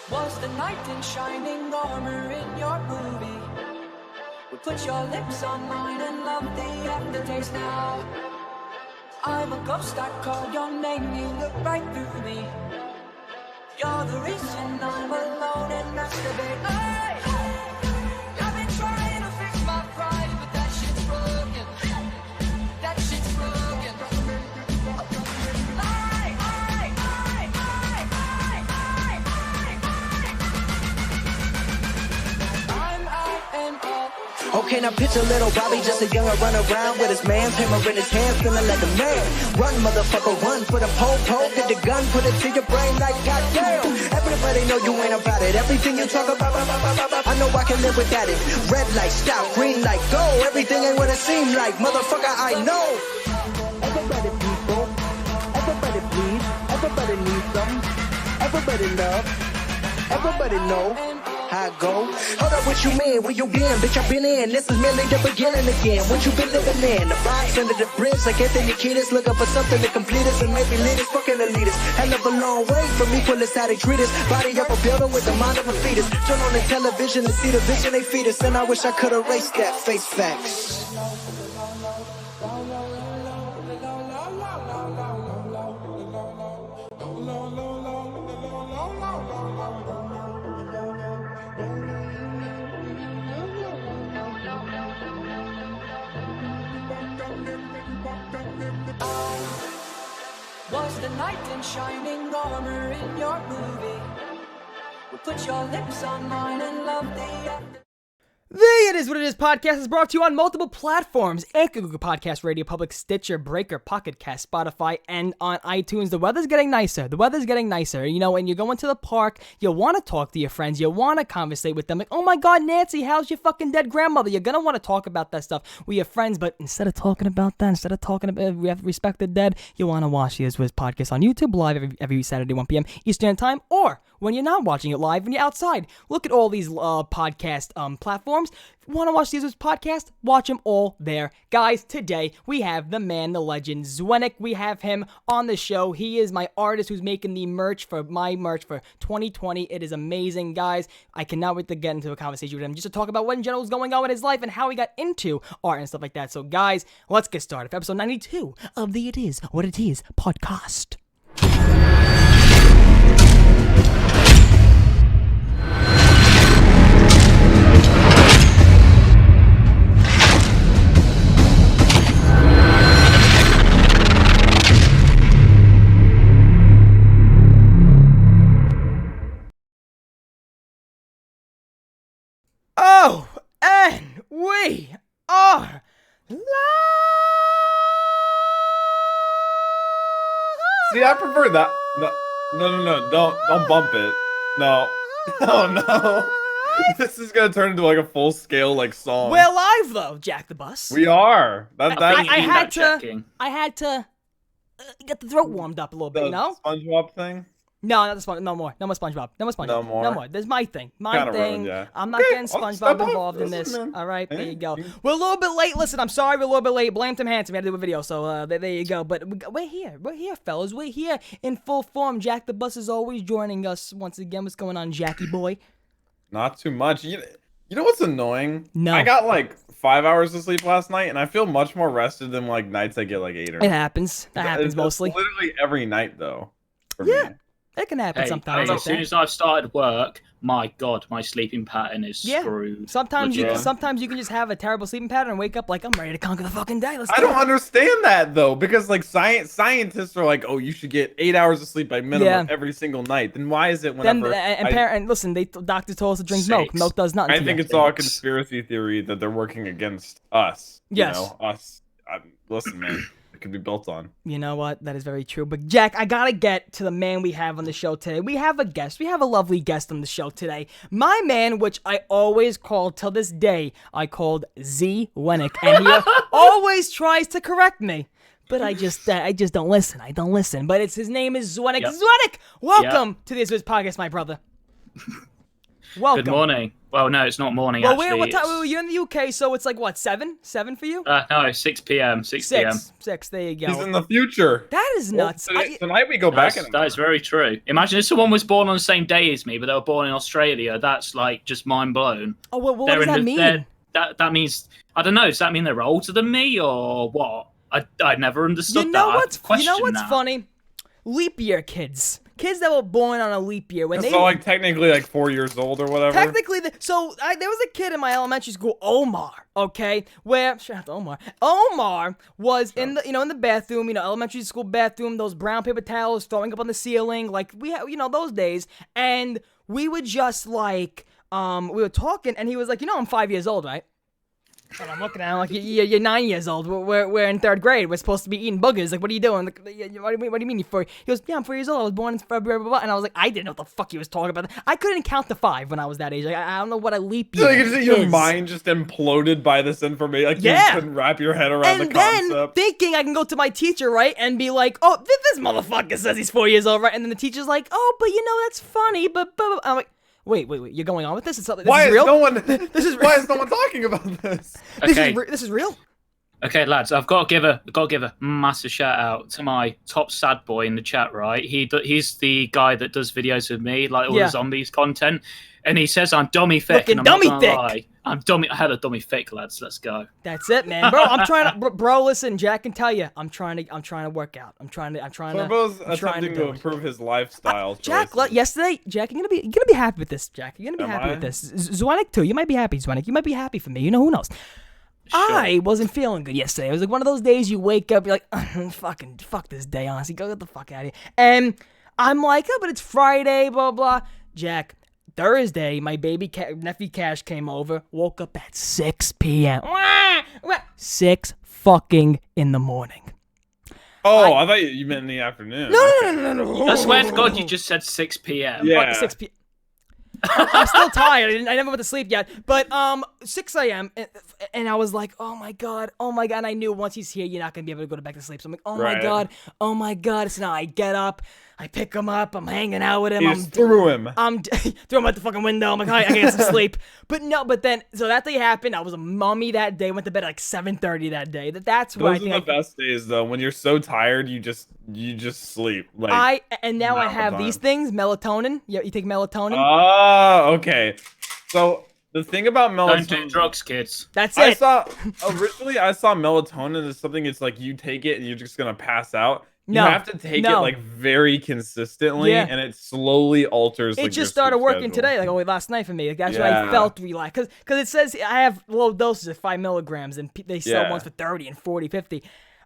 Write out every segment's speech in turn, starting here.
Was the knight in shining armor in your movie? We put your lips on mine and love the aftertaste now. I'm a ghost, I call your name, you look right through me. You're the reason I'm alone and masturbate. I've been trying to fix my pride, but that shit's broken. That shit's broken. Okay, now picture little Bobby, just a younger run around with his man's hammer in his hand, feeling like a man. Run, motherfucker, run for the pole, get the gun, put it to your brain like goddamn. Everybody know you ain't about it. Everything you talk about, I know I can live without it. Red light, stop, green light, go. Everything ain't what it seems like, motherfucker, I know. Everybody people, everybody bleed, everybody needs some, everybody love, everybody know. I go. Hold up, what you mean? Where you been? Bitch, I been in. This is merely the beginning again. What you been living in? The box under the bridge, like Anthony Kiedis, looking for something to complete us and maybe lead us, fucking elitist. Hell of a long way from equalist how they treat us. Body up a building with the mind of a fetus. Turn on the television and see the vision they feed us, and I wish I could erase that. Face facts. Was the knight in shining armor in your movie? We put your lips on mine and love the after. The It Is What It Is podcast is brought to you on multiple platforms: Anchor, Google Podcast, Radio Public, Stitcher, Breaker, Pocket Cast, Spotify, and on iTunes. The weather's getting nicer. You know, when you're going to the park, you want to talk to your friends. You want to conversate with them. Like, oh my God, Nancy, how's your fucking dead grandmother? You're going to want to talk about that stuff with your friends, but instead of talking about that, we have to respect the dead, you want to watch the It Is What It Is podcast on YouTube live every Saturday, 1 p.m. Eastern Time, or when you're not watching it live and you're outside. Look at all these podcast platforms. If you want to watch these podcast, watch them all there. Guys, today we have the man, the legend, ZWENIC. We have him on the show. He is my artist who's making the merch for my merch for 2020. It is amazing, guys. I cannot wait to get into a conversation with him just to talk about what in general is going on in his life and how he got into art and stuff like that. So, guys, let's get started for episode 92 of the It Is What It Is podcast. Oh, and we are live! See, I prefer that. No, don't bump it. No. Oh, no. This is gonna turn into like a full-scale like song. We're live though, Jack the Bus. We are. I had to get the throat warmed up a little bit, you know? SpongeBob thing? No, not the SpongeBob. No more. No more SpongeBob. No more? This is my thing. Kinda ruined, yeah. I'm not getting SpongeBob involved in Listen, this. man. All right, there Hey, you go. hey. We're a little bit late. Listen, I'm sorry we're a little bit late. Blame Tim Hansen. We had to do a video, so there you go. But we're here. We're here, fellas. We're here in full form. Jack the Bus is always joining us once again. What's going on, Jackie boy? Not too much. You know what's annoying? No. I got like 5 hours of sleep last night, and I feel much more rested than like nights I get like 8 or 9. It happens. That happens It's mostly. literally every night, though. For Yeah. me. It can happen sometimes. As soon as I've started work, my God, my sleeping pattern is screwed. Sometimes you Legit. can just have a terrible sleeping pattern and wake up like, I'm ready to conquer the fucking day. Let's I do don't it. understand that though, because like scientists are like, oh, you should get 8 hours of sleep by minimum every single night. Then why is it whenever? And listen, doctors told us to drink milk. 6. Milk does nothing. I to think you. it's all a conspiracy theory that they're working against us. Yes. You know, us. Listen, man, it could be built on. You know what? That is very true. But Jack, I gotta get to the man we have on the show today. We have a guest. We have a lovely guest on the show today. My man, which I always called till this day, I called ZWENIC, and he always tries to correct me. But I just don't listen. I don't listen. But his name is ZWENIC. Yep. ZWENIC, welcome to this podcast, my brother. Welcome. Good morning. Well, no, it's not morning. Well, actually. what time? Well, you're in the UK, so it's like what, 7? 7 for you? No, 6 p.m. 6 p.m. 6. There you go. He's in the future. That is nuts. Tonight we go back. That is very true. Imagine if someone was born on the same day as me, but they were born in Australia. That's like just mind blown. Oh, well, what does that mean? That means, I don't know. Does that mean they're older than me or what? I never understood You know that. what's funny? Leap year kids. Kids that were born on a leap year. So like technically like 4 years old or whatever. Technically, there was a kid in my elementary school, Omar. Okay, shout out to Omar. Omar was in the bathroom, elementary school bathroom, those brown paper towels throwing up on the ceiling, like we had, those days, and we would just like we were talking, and he was like, I'm 5 years old, right? And I'm looking at him like, you're 9 years old. We're in 3rd grade. We're supposed to be eating boogers. Like, what are you doing? Like, what do you mean you're 4? He goes, yeah, I'm 4 years old. I was born in February, blah, blah, blah. And I was like, I didn't know what the fuck he was talking about. I couldn't count to 5 when I was that age. Like, I don't know what a leap year is. Your mind just imploded by this information. Like, you couldn't wrap your head around the concept. And then thinking I can go to my teacher, right, and be like, oh, this motherfucker says he's 4 years old, right? And then the teacher's like, oh, but that's funny, but I'm like, Wait, you're going on with this? This is real? Why is no one talking about this? This is real? Okay, lads, I've got to give a massive shout out to my top sad boy in the chat. Right, he's the guy that does videos with me, like all the zombies content, and he says I'm dummy thick. Looking and I'm dummy not gonna thick. lie. I'm dummy. I had a dummy thick, lads. Let's go. That's it, man, bro. I'm trying to, bro. Listen, Jack can tell you, I'm trying to work out. I'm trying to. Turbo's attempting to improve his lifestyle. Jack, yesterday, Jack, you're gonna be happy with this, Jack. You're gonna be happy with this. ZWENIC too. You might be happy, ZWENIC. You might be happy for me. Who knows? Sure. I wasn't feeling good yesterday. It was like one of those days you wake up, you're like, fuck this day, honestly. Go get the fuck out of here. And I'm like, oh, but it's Friday, blah, blah. Jack, Thursday, my baby nephew Cash came over, woke up at 6 p.m. 6 fucking in the morning. Oh, I thought you meant in the afternoon. No. I swear to God, you just said 6 p.m. Yeah. 6 p.m. I'm still tired. I never went to sleep yet. But 6 a.m. and I was like, oh my god. And I knew once he's here, you're not gonna be able to go back to sleep. So I'm like, oh my god. So now I get up, I pick him up, I'm hanging out with him. You threw him. Threw him out the fucking window. I'm like, I can get some sleep. But then so that day happened. I was a mummy that day. Went to bed at like 7:30 that day. That's what Those are the best days though. When you're so tired, you just sleep. Like now I have these things, melatonin. You take melatonin. Oh, okay. So the thing about melatonin. Don't do drugs, kids. That's it. Originally I saw melatonin as something. It's like you take it and you're just gonna pass out. You have to take it like very consistently, and it slowly alters. It just started working today, like last night for me. Like, that's why I felt relaxed. Because it says I have low doses of 5 milligrams, and they sell ones for 30 and 40, 50.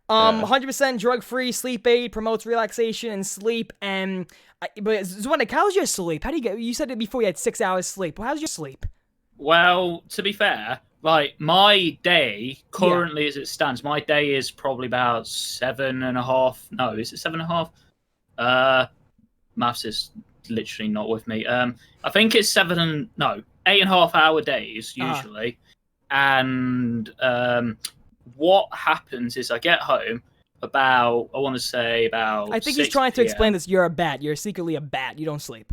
100% drug-free sleep aid, promotes relaxation and sleep. But ZWENIC, how's your sleep? How do you get? You said it before you had 6 hours sleep. Well, how's your sleep? Well, to be fair, like my day currently as it stands, my day is probably about 7.5. No, is it 7.5? Maths is literally not with me. I think it's 8.5 hour days usually. And what happens is I get home about, I want to say about I think he's trying to explain this. You're a bat. You're secretly a bat. You don't sleep.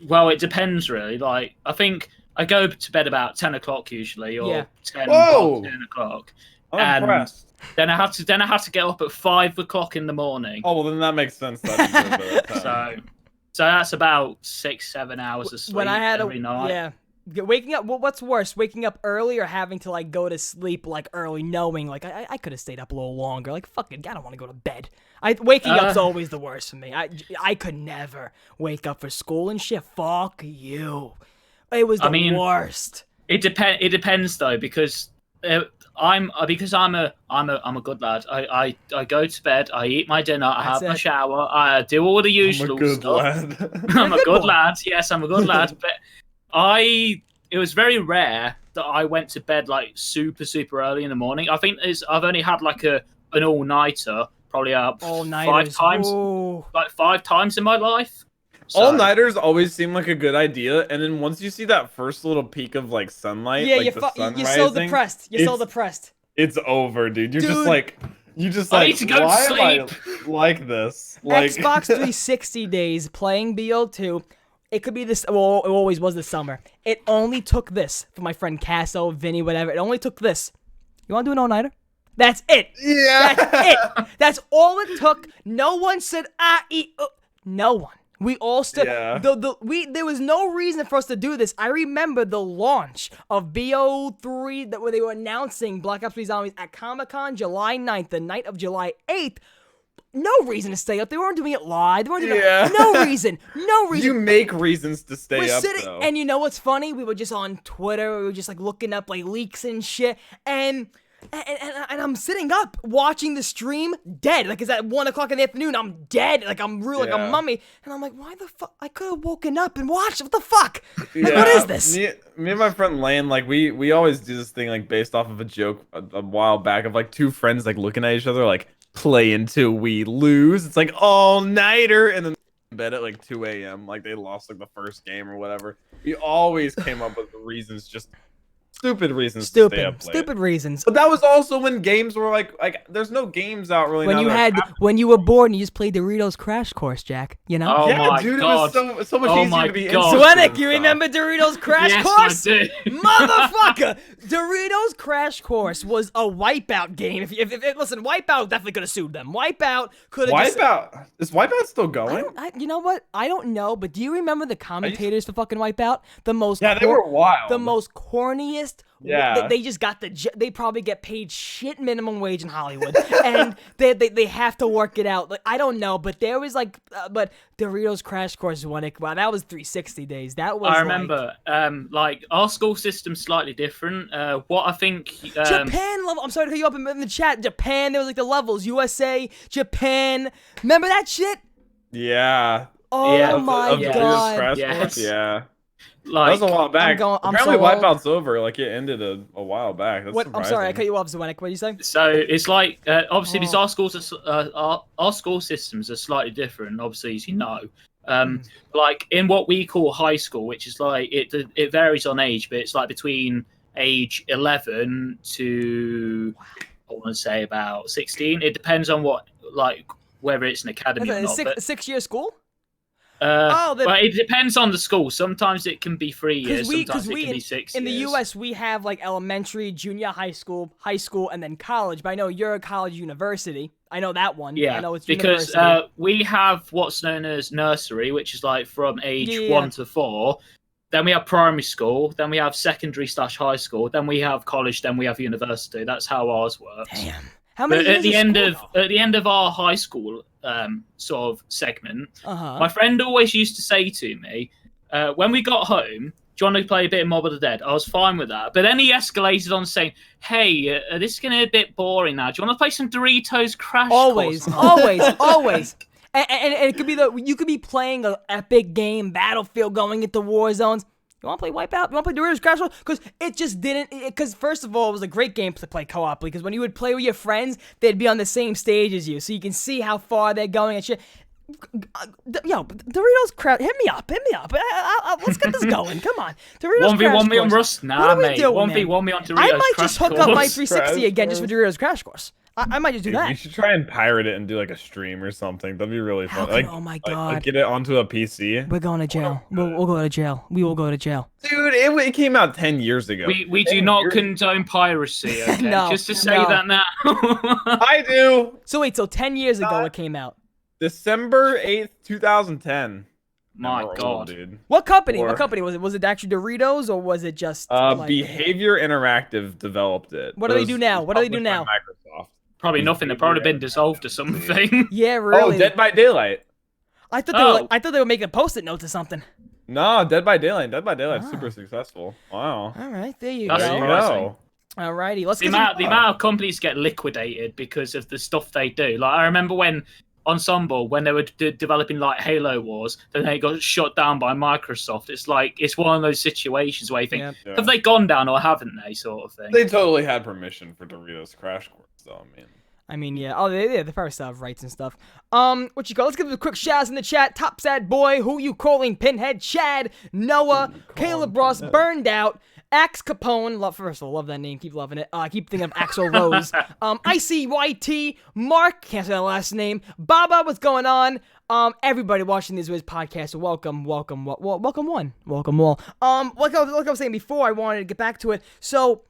Well, it depends really. Like, I think I go to bed about 10 o'clock usually, or 10 o'clock. I'm impressed. Then I have to get up at 5 o'clock in the morning. Oh, well, then that makes sense. So that's about 6-7 hours of sleep every night. Yeah. Waking up, what's worse, waking up early or having to like go to sleep like early, knowing like I could have stayed up a little longer. Like fuck it, I don't want to go to bed. Waking up's always the worst for me. I could never wake up for school and shit. Fuck you. It was the worst. It depends though, because I'm a good lad. I go to bed, I eat my dinner, I have my shower, I do all the usual stuff. I'm a good lad. Yes, I'm a good lad. But it was very rare that I went to bed like super early in the morning. I think I've only had like an all-nighter probably 5 times. Ooh. Like 5 times in my life. So. All-nighters always seem like a good idea, and then once you see that first little peak of like sunlight, you're so depressed. You're so depressed. It's over, dude. You're just like I need to go to sleep. Like this? Xbox 360 days playing BO2. It could be this. Well, it always was this summer. It only took this for my friend Casso, Vinny, whatever. It only took this. You want to do an all-nighter? That's it. Yeah. That's it. That's all it took. No one said no one. We all stood. Yeah. There was no reason for us to do this. I remember the launch of BO3 where they were announcing Black Ops 3 Zombies at Comic-Con July 9th, the night of July 8th. No reason to stay up. They weren't doing it live. They weren't doing it. No reason. No reason. You make reasons to stay We're up, sitting, though. and you know what's funny? We were just on Twitter. We were just like looking up like leaks and shit. And I'm sitting up watching the stream dead. Like it's at 1 o'clock in the afternoon. I'm dead. Like I'm real like a mummy. And I'm like, why the fuck? I could have woken up and watched. What the fuck? Like, what is this? Me and my friend Lane, like we always do this thing like based off of a joke a while back of like two friends like looking at each other like play until we lose. It's like all-nighter, and then bed at like 2 a.m. like they lost like the first game or whatever. We always came up with reasons, just stupid reasons to stay up late. Stupid reasons. But that was also when games were like there's no games out really when now. When you were bored and you just played Doritos Crash Course, Jack, you know? Oh yeah, my dude, God. it was so much easier to be ZWENIC, you remember Doritos Crash Course? Yes, I do. Motherfucker! Doritos Crash Course was a Wipeout game. If listen, Wipeout definitely could have sued them. Wipeout could have Wipeout? Is Wipeout still going? You know what? I don't know, but do you remember the commentators for fucking Wipeout? The most they were wild. The most corniest. Yeah. They just got they probably get paid shit minimum wage in Hollywood, and they have to work it out. Like I don't know, but there was like, but Doritos Crash Course ZWENIC. Wow, that was 360 days. That was. I remember, like our school system's slightly different. What I think Japan level. I'm sorry to cut you up in the chat. Japan, there was like the levels. USA, Japan. Remember that shit? Yeah. Oh my God. Crash Yes. Course? Yeah. like That was a while back. I'm Apparently, so old. Wipeout's over. Like it ended a while back. That's What? I'm surprising. sorry, I cut you off, ZWENIC. What did you say? So it's like obviously because our school systems are slightly different, obviously, as you know. Like in what we call high school, which is like it varies on age, but it's like between age 11 to I want to say about 16. It depends on what whether it's an academy or not. Six-year school? But it depends on the school. Sometimes it can be 3 years. Sometimes it can be 6 years. In the U.S., we have like elementary, junior high school, and then college. But I know you're a college university. I know that one. Yeah, I know it's because university. we have what's known as nursery, which is like from age 1 to 4. Then we have primary school. Then we have secondary/high school. Then we have college. Then we have university. That's how ours works. Damn. How many But years at the end of our high school sort of segment, Uh-huh. my friend always used to say to me, when we got home, do you want to play a bit of Mob of the Dead? I was fine with that. But then he escalated on saying, hey, this is getting a bit boring now. Do you want to play some Doritos Crash Always, Course? always. And it could be you could be playing an epic game, Battlefield, going into war zones. You want to play Wipeout? You want to play Doritos Crash Course? Because it just didn't. Because first of all, it was a great game to play co-op. Because when you would play with your friends, they'd be on the same stage as you, so you can see how far they're going and shit. Yo, Doritos Crash, hit me up. Let's get this going. Come on, Doritos 1v1 me on Crash Course. Rust? Nah, What are we mate. doing, 1v1 me on Doritos I might Crash just hook up my Course. 360 again just for Doritos Crash Course. I might just do that. You should try and pirate it and do like a stream or something. That'd be really fun. Oh my God. Like, get it onto a PC. We're going to jail. We'll go to jail. We will go to jail. Dude, it came out 10 years ago. We do not condone piracy, okay? No, Just to say no. that now. I do. So wait, 10 years ago it came out. December 8th, 2010. My We're God. old, dude. What company? Or- What company was it? Was it actually Doritos or was it just Behavior Interactive developed it. What do they do now? What do they do Published by now? Microsoft. Probably nothing. They've probably been dissolved or something. Yeah, really. Oh, Dead by Daylight. I thought they were making Post-it notes or something. No, Dead by Daylight. Dead by Daylight's super successful. Wow. All right, there you That's There you go. surprising. go. All righty, let's The get amount of companies get liquidated because of the stuff they do. Like I remember when Ensemble, when they were developing like Halo Wars, then they got shut down by Microsoft. It's one of those situations where you think, Yeah. have they gone down or haven't they, sort of thing. They totally had permission for Doritos Crash Course, though. I mean, yeah. Oh, they probably still have rights and stuff. What you call? Let's give a quick shout out in the chat. Top Sad Boy, who you calling Pinhead? Chad, Noah, Caleb Ross, Burned Out, Axe Capone, first of all, love that name, keep loving it. I keep thinking of Axl Rose. ICYT, Mark, can't say that last name. Baba, what's going on? Everybody watching this podcast, welcome all. Like I was saying before, I wanted to get back to it. So,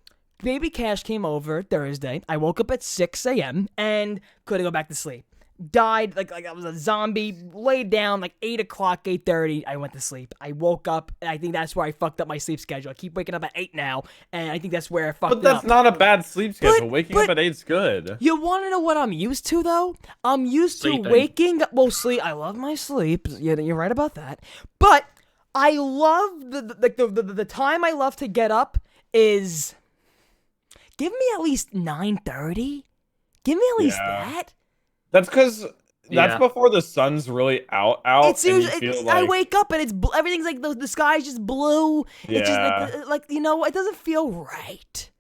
Baby Cash came over Thursday. I woke up at 6 a.m. and couldn't go back to sleep. Died like I was a zombie, laid down like 8 o'clock, 8:30, I went to sleep. I woke up, and I think that's where I fucked up my sleep schedule. I keep waking up at 8 now, and I think that's where I fucked up. But that's not a bad sleep schedule. Waking up at 8's good. You want to know what I'm used to, though? I'm used to waking up, sleep. I love my sleep. Yeah, you're right about that. But I love, the time I love to get up is, give me at least 9:30. Give me at least that. That's because that's before the sun's really out. It's usually I wake up and everything's like the sky's just blue. Yeah. It's just like it doesn't feel right.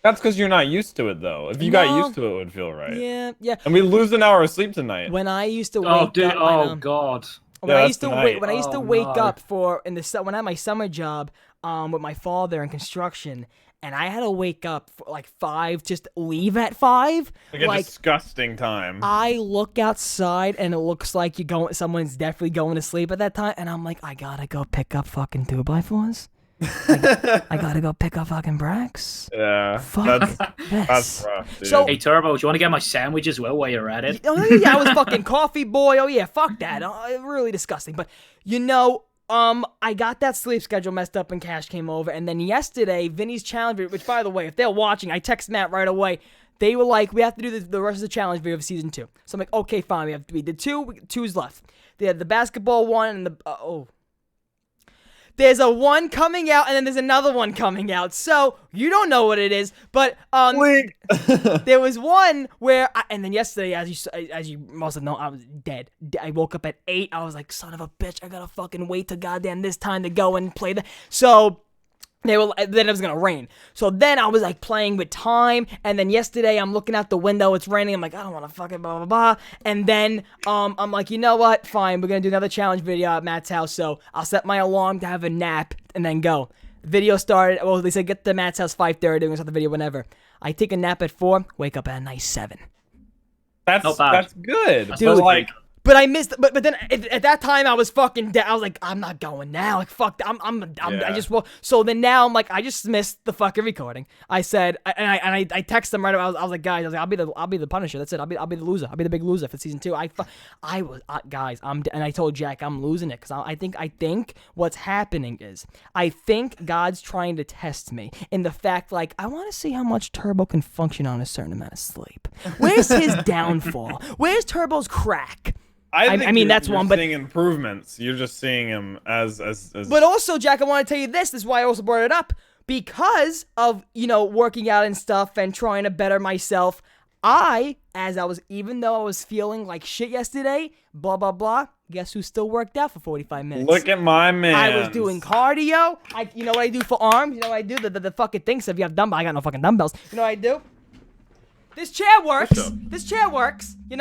That's because you're not used to it though. If you got used to it, it would feel right. Yeah. And we lose an hour of sleep tonight. When I used to wake up, God. When I used to wake up when I had my summer job with my father in construction. And I had to wake up for like 5, just leave at 5. Like a disgusting time. I look outside and it looks like someone's definitely going to sleep at that time. And I'm like, I gotta go pick up fucking 2x4s. I gotta go pick up fucking bricks. Yeah. Fuck this. That's rough, dude. So, hey, Turbo, do you want to get my sandwich as well while you're at it? Oh, yeah, I was fucking coffee boy. Oh, yeah, fuck that. Really disgusting. But, I got that sleep schedule messed up and Cash came over. And then yesterday, Vinny's challenge video, which, by the way, if they're watching, I texted Matt right away. They were like, we have to do the rest of the challenge video of season 2. So I'm like, okay, fine. We did 2's left. They had the basketball one and there's a one coming out, and then there's another one coming out. So, you don't know what it is, but there was one where, and then yesterday, as you must have known, I was dead. I woke up at 8. I was like, son of a bitch, I gotta fucking wait till goddamn this time to go and play So, then it was gonna rain. So then I was like playing with time, and then yesterday I'm looking out the window, it's raining, I'm like, I don't wanna fucking blah blah blah. And then I'm like, you know what? Fine, we're gonna do another challenge video at Matt's house, so I'll set my alarm to have a nap and then go. Video started, they said get to Matt's house 5:30, we're gonna start the video whenever. I take a nap at 4, wake up at a nice 7. That's good. Dude, but I missed. But then at that time I was fucking dead. I was like, I'm not going now. Like fuck. I just will. So then now I'm like, I just missed the fucking recording. I said, and I texted them right away. I was like, guys, I'll be the Punisher. That's it. I'll be the loser. I'll be the big loser for season 2. Guys. And I told Jack I'm losing it because I think what's happening is I think God's trying to test me in the fact like I want to see how much Turbo can function on a certain amount of sleep. Where's his downfall? Where's Turbo's crack? I mean that's one, but seeing improvements. You're just seeing him as. But also, Jack, I want to tell you this. This is why I also brought it up because of working out and stuff and trying to better myself. Even though I was feeling like shit yesterday, blah blah blah. Guess who still worked out for 45 minutes? Look at my man. I was doing cardio. You know what I do for arms? You know what I do? The fucking things. If you have dumbbells, I got no fucking dumbbells. You know what I do? This chair works. This chair works. This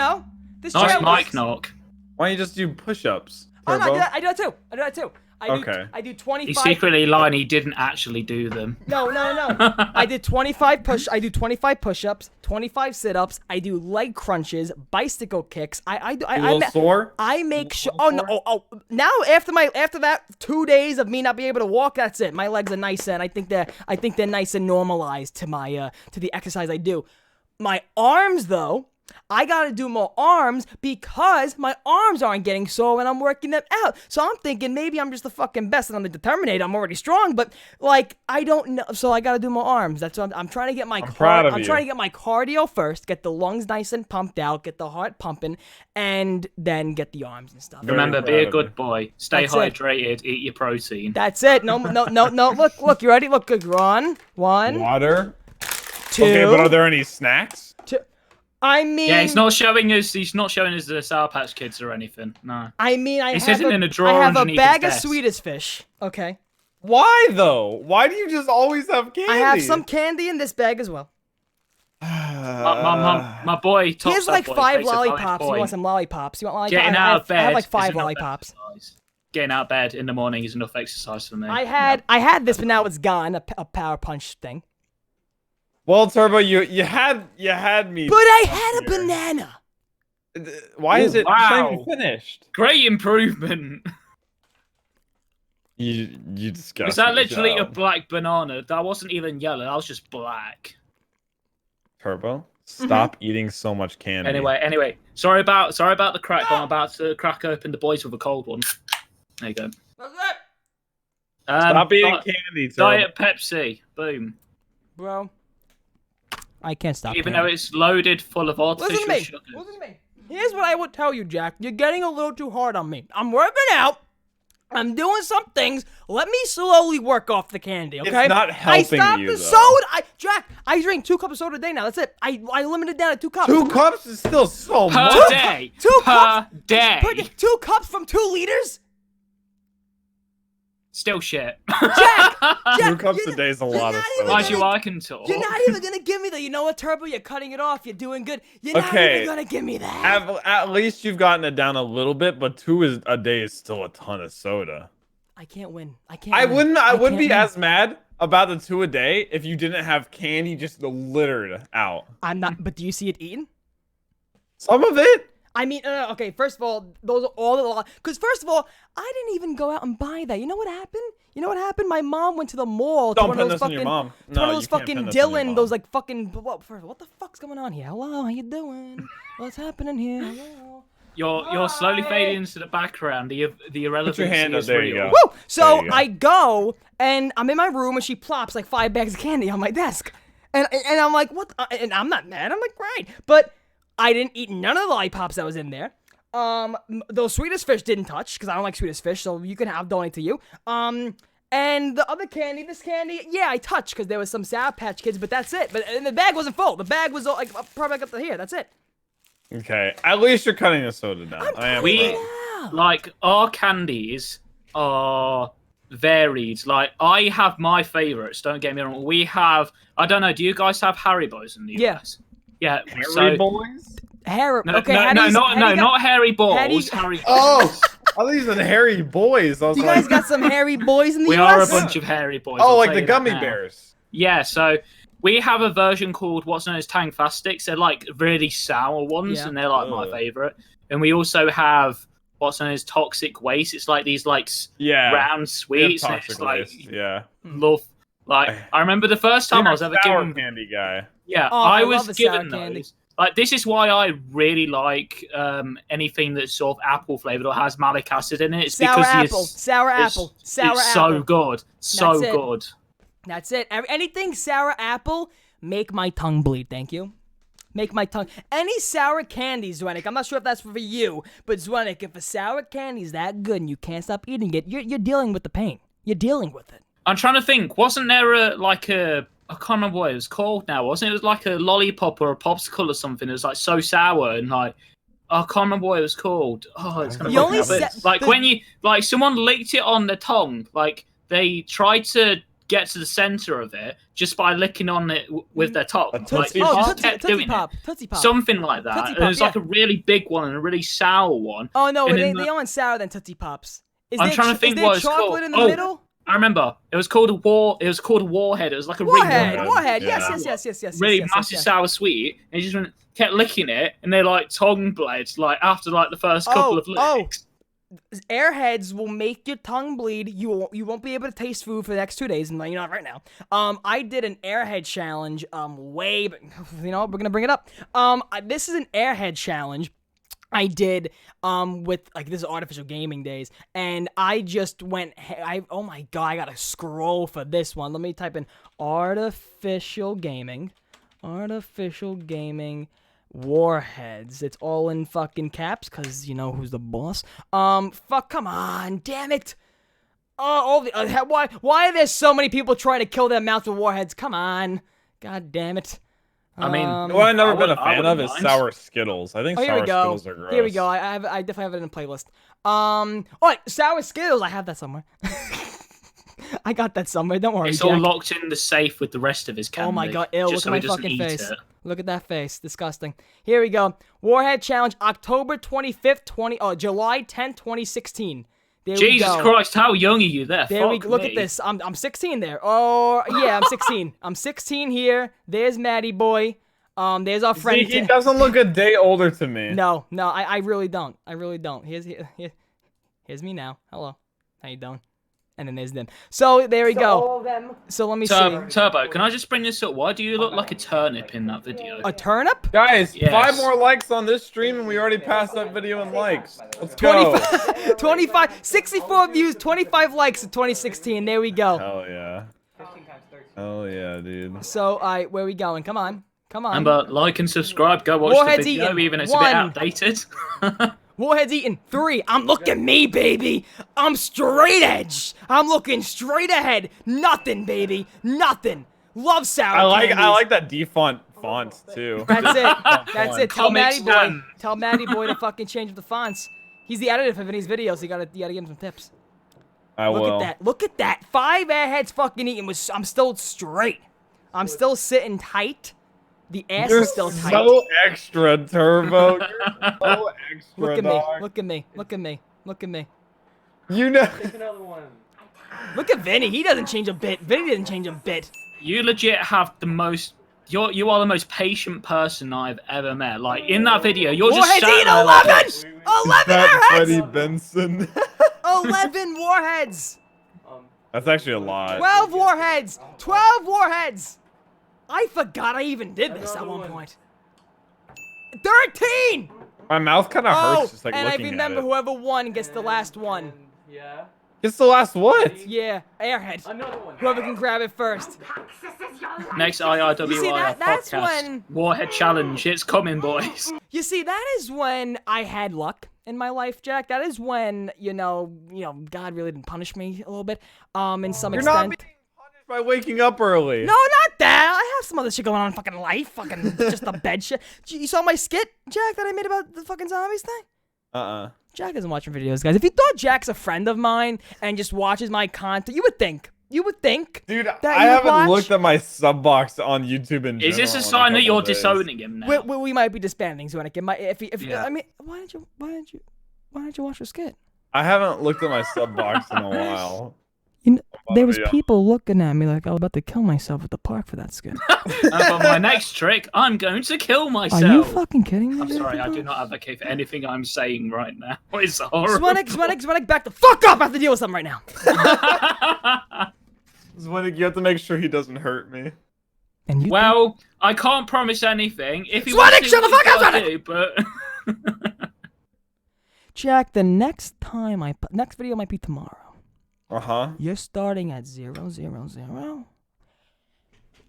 chair works. Nice mic knock. Why don't you just do push-ups? Oh, no, I do that too. I do 25. He's secretly lying. He didn't actually do them. No. I did 25 push-ups, 25 sit-ups. I do leg crunches, bicycle kicks. Sore? I make sure. Oh no. Oh. Now after that 2 days of me not being able to walk, that's it. My legs are nice and I think they're nice and normalized to my to the exercise I do. My arms though. I gotta do more arms because my arms aren't getting sore when I'm working them out. So I'm thinking maybe I'm just the fucking best and I'm the Determinator. I'm already strong, but like I don't know. So I gotta do more arms. That's what I'm trying to get my trying to get my cardio first, get the lungs nice and pumped out, get the heart pumping, and then get the arms and stuff. Remember, be a good boy. Stay hydrated. Eat your protein. That's it. No. Look. You ready? Look. One. Water. 2. Okay, but are there any snacks? I mean, yeah, he's not showing us the Sour Patch Kids or anything. No. I mean, I have a bag of Swedish fish. Okay. Why though? Why do you just always have candy? I have some candy in this bag as well. My boy. He has like 5 lollipops. You want some lollipops? You want lollipops? Getting out of bed. I have like 5 lollipops. getting out of bed in the morning is enough exercise for me. I had this, but now it's gone. A power punch thing. Well, Turbo, you had me. But I had a banana. Why is it wow. not even finished? Great improvement. You disgust. Was that literally a black banana? That wasn't even yellow. That was just black. Turbo, stop eating so much candy. Anyway, sorry about the crack. I'm about to crack open the boys with a cold one. There you go. That's it. Stop eating candy, Turbo. Diet Pepsi. Boom. Bro, I can't stop. Even though it's loaded full of artificial sugars. Listen to me. Here's what I would tell you, Jack. You're getting a little too hard on me. I'm working out. I'm doing some things. Let me slowly work off the candy, okay? It's not helping I stopped you, the though. soda. Jack, I drink 2 cups of soda a day now. That's it. I limited down to 2 cups. 2 cups is still so Per much. day. 2 cups Per day. 2 cups from 2 liters? Still shit. Jack, 2 cups a day is a lot of soda. Why'd you I can talk? You're not even gonna give me the. You know what, Turbo? You're cutting it off. You're doing good. You're not even gonna give me that. At least you've gotten it down a little bit, but 2 a day is still a ton of soda. I can't win. I wouldn't be as mad about the 2 a day if you didn't have candy just littered out. I'm not. But do you see it eaten? Some of it. I mean, okay, first of all, those are all the... Because first of all, I didn't even go out and buy that. You know what happened? My mom went to the mall. Don't pin this on your mom. To one of those you can't fucking pin this on your Dylan, mom. those like fucking... What the fuck's going on here? Hello, how you doing? What's happening here? Hello. You're slowly fading into the background. The irrelevance Put your hand up. is There real. you go. Woo! So There you go. I go, and I'm in my room, and she plops like 5 bags of candy on my desk. And I'm like, what? And I'm not mad. I'm like, great. But I didn't eat none of the lollipops that was in there. Those Swedish Fish didn't touch, because I don't like Swedish Fish, so you can have donate to you. And the other candy, this candy, yeah, I touched, because there was some Sour Patch Kids, but that's it. And the bag wasn't full. The bag was like probably like up to here. That's it. Okay, at least you're cutting the soda down. Like, our candies are varied. Like, I have my favorites, don't get me wrong. We have, I don't know, do you guys have Haribo's in the US? Yeah. Harry Boys? Not Harry Balls. Oh, I thought you said Harry Boys. I was You guys got some Harry Boys in the we US? are a bunch of Harry Boys. Oh, I'll like tell the you that gummy now. bears. Yeah, so we have a version called what's known as Tang Fastics. They're like really sour ones, and they're like my favorite. And we also have what's known as Toxic Waste. It's like these like round sweets. And it's like love. Like I remember the first time I was ever given candy guy. Yeah, I was given those. Like this is why I really like anything that's sort of apple flavored or has malic acid in it. It's sour because apple. It's so good, so good. That's it. Anything sour apple, make my tongue bleed. Thank you. Make my tongue. Any sour candy, ZWENIC. I'm not sure if that's for you, but ZWENIC, if a sour candy's that good and you can't stop eating it, you're dealing with the pain. You're dealing with it. I'm trying to think. Wasn't there I can't remember what it was called now. Wasn't it? It was like a lollipop or a popsicle or something. It was like so sour and like I can't remember what it was called. Oh, it's gonna break me up. Like when you like someone licked it on the tongue. Like they tried to get to the center of it just by licking on it with their tongue. Tootsie Pop. Something like that. And it was like a really big one and a really sour one. Oh no, they aren't sour than Tootsie Pops. I'm trying to think what it's called. Chocolate in the middle? I remember. It was called a Warhead. It was like a Warhead. Yes. Really massive sour sweet. And he just kept licking it, and they like tongue bled like after like the first couple of licks. Airheads will make your tongue bleed. You won't be able to taste food for the next 2 days, and you're not right now. I did an Airhead challenge. We're gonna bring it up. This is an Airhead challenge I did with like this is artificial gaming days, and I just went. Oh my god, I gotta scroll for this one. Let me type in artificial gaming. Warheads. It's all in fucking caps, cause you know who's the boss. Come on, damn it. Why are there so many people trying to kill their mouths with warheads? Come on, god damn it. I mean, what I've never been a fan of is sour Skittles. I think sour Skittles are gross. Here we go. I definitely have it in a playlist. Sour Skittles. I have that somewhere. I got that somewhere. Don't worry. It's Jack. all locked in the safe with the rest of his candy. Oh my god, ew, look so at my he doesn't fucking eat face. it. Look at that face. Disgusting. Here we go. Warhead Challenge, October 25th, July 10th, 2016. There Jesus we go. Christ, how young are you there? There we Fuck look me. at this. I'm 16 there. Oh yeah, I'm 16. I'm 16 here. There's Maddie boy. There's our friend. See, he doesn't look a day older to me. No, I really don't. I really don't. Here's me now. Hello. How you doing? And then there's them. So there we go. So let me see. Turbo, can I just bring this up? Why do you look like a turnip in that video? A turnip? Guys, Yes. 5 more likes on this stream and we already passed that video in likes. Let's go. 25, 64 views, 25 likes in 2016. There we go. Hell yeah. Hell yeah, dude. So, alright, where we going? Come on. Come on. Remember, like and subscribe. Go watch Warhead's the video, eaten. even if it's 1. a bit outdated. Warhead's eating. 3. Look at me, baby. I'm straight edge. I'm looking straight ahead. Nothing, baby. Nothing. Love sour candies. I like that defont font too. That's it. That's it. Tell Comic Matty boy. Stan. Tell Matty boy to fucking change the fonts. He's the editor for Vinny's videos. So you gotta give him some tips. I will. Look at that. Look at that. 5 airheads fucking eating. I'm still straight. I'm still sitting tight. The ass You're is still tight. so extra, Turbo. You're so extra, Look at me. dog. Look at me. Look at me. Look at me. You know. Look at Vinny. He doesn't change a bit. Vinny didn't change a bit. You legit have the most. You are the most patient person I've ever met. Like in that video, you're just Warheads sat eating there 11! like, 11 Fat Freddie airheads! Benson. 11 warheads! That's actually a lot. 12 warheads! 12 warheads! I forgot I even did this at one point. 13! My mouth kind of Oh, hurts just like and I looking remember at it. whoever won gets the last one. It's the last what? Yeah, airhead. Whoever can grab it first. next IIWII You see, that's podcast. when- Warhead challenge. It's coming, boys. You see, that is when I had luck in my life, Jack. That is when, you know, God really didn't punish me a little bit, in some You're extent. not being punished by waking up early. No, not that. I have some other shit going on in fucking life. Fucking just the bed shit. You saw my skit, Jack, that I made about the fucking zombies thing? Jack isn't watching videos, guys. If you thought Jack's a friend of mine and just watches my content, you would think. Dude, that I you haven't watch? looked at my sub box on YouTube in Is this general a in sign that couple you're days. disowning him now? We might be disbanding ZWENIC. It might, if Yeah. I mean, why didn't you watch the skit? I haven't looked at my sub box in a while. There was yeah. people looking at me like I was about to kill myself at the park for that skit. And for my next trick, I'm going to kill myself. Are you fucking kidding me? I'm dude? sorry, I do not advocate for anything I'm saying right now. It's horrible. ZWENIC, back the fuck up! I have to deal with something right now. ZWENIC, you have to make sure he doesn't hurt me. And you Well, I can't promise anything. If you ZWENIC, want to shut the fuck up, do, but Jack, the next video might be tomorrow. Uh-huh. You're starting at 0, 0, 0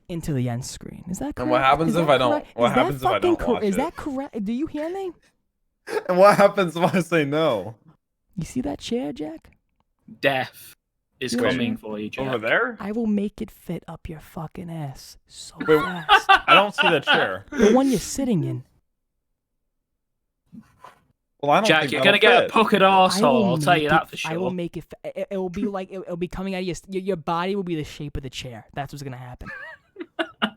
into the end screen. Is that correct? And what happens Is if that I don't? correct? What Is that happens if I fucking don't watch Is it? that correct? Do you hear me? And what happens if I say no? You see that chair, Jack? death is Wait. coming for you, Jack. Over there? I will make it fit up your fucking ass so Wait, fast. I don't see the chair. The one you're sitting in. Well, I don't Jack, think you're that'll gonna get a fit. puckered arsehole. I'll tell you that for I will sure. make it. It will be like it will be coming out of your body will be the shape of the chair. That's what's gonna happen.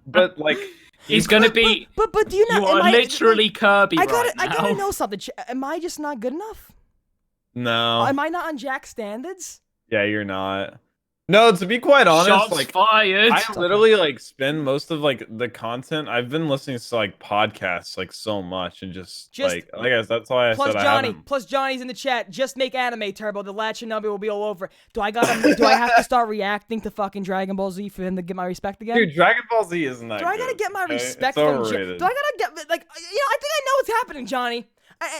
But like, He's gonna be. But do you not? You are literally Kirby I gotta right now. I gotta know something. Am I just not good enough? no. Am I not on Jack's standards? Yeah, you're not. No, to be quite honest, Shots like fired. I literally like spend most of like the content. I've been listening to like podcasts like so much and just like I guess that's why I Plus said I Johnny, haven't. plus Johnny's in the chat. Just make anime, Turbo. The Latcher number will be all over. Do I have to start reacting to fucking Dragon Ball Z for him to get my respect again? Dude, Dragon Ball Z isn't that Do I gotta good, get my okay? respect It's from? overrated. Do I gotta get like? I think I know what's happening, Johnny.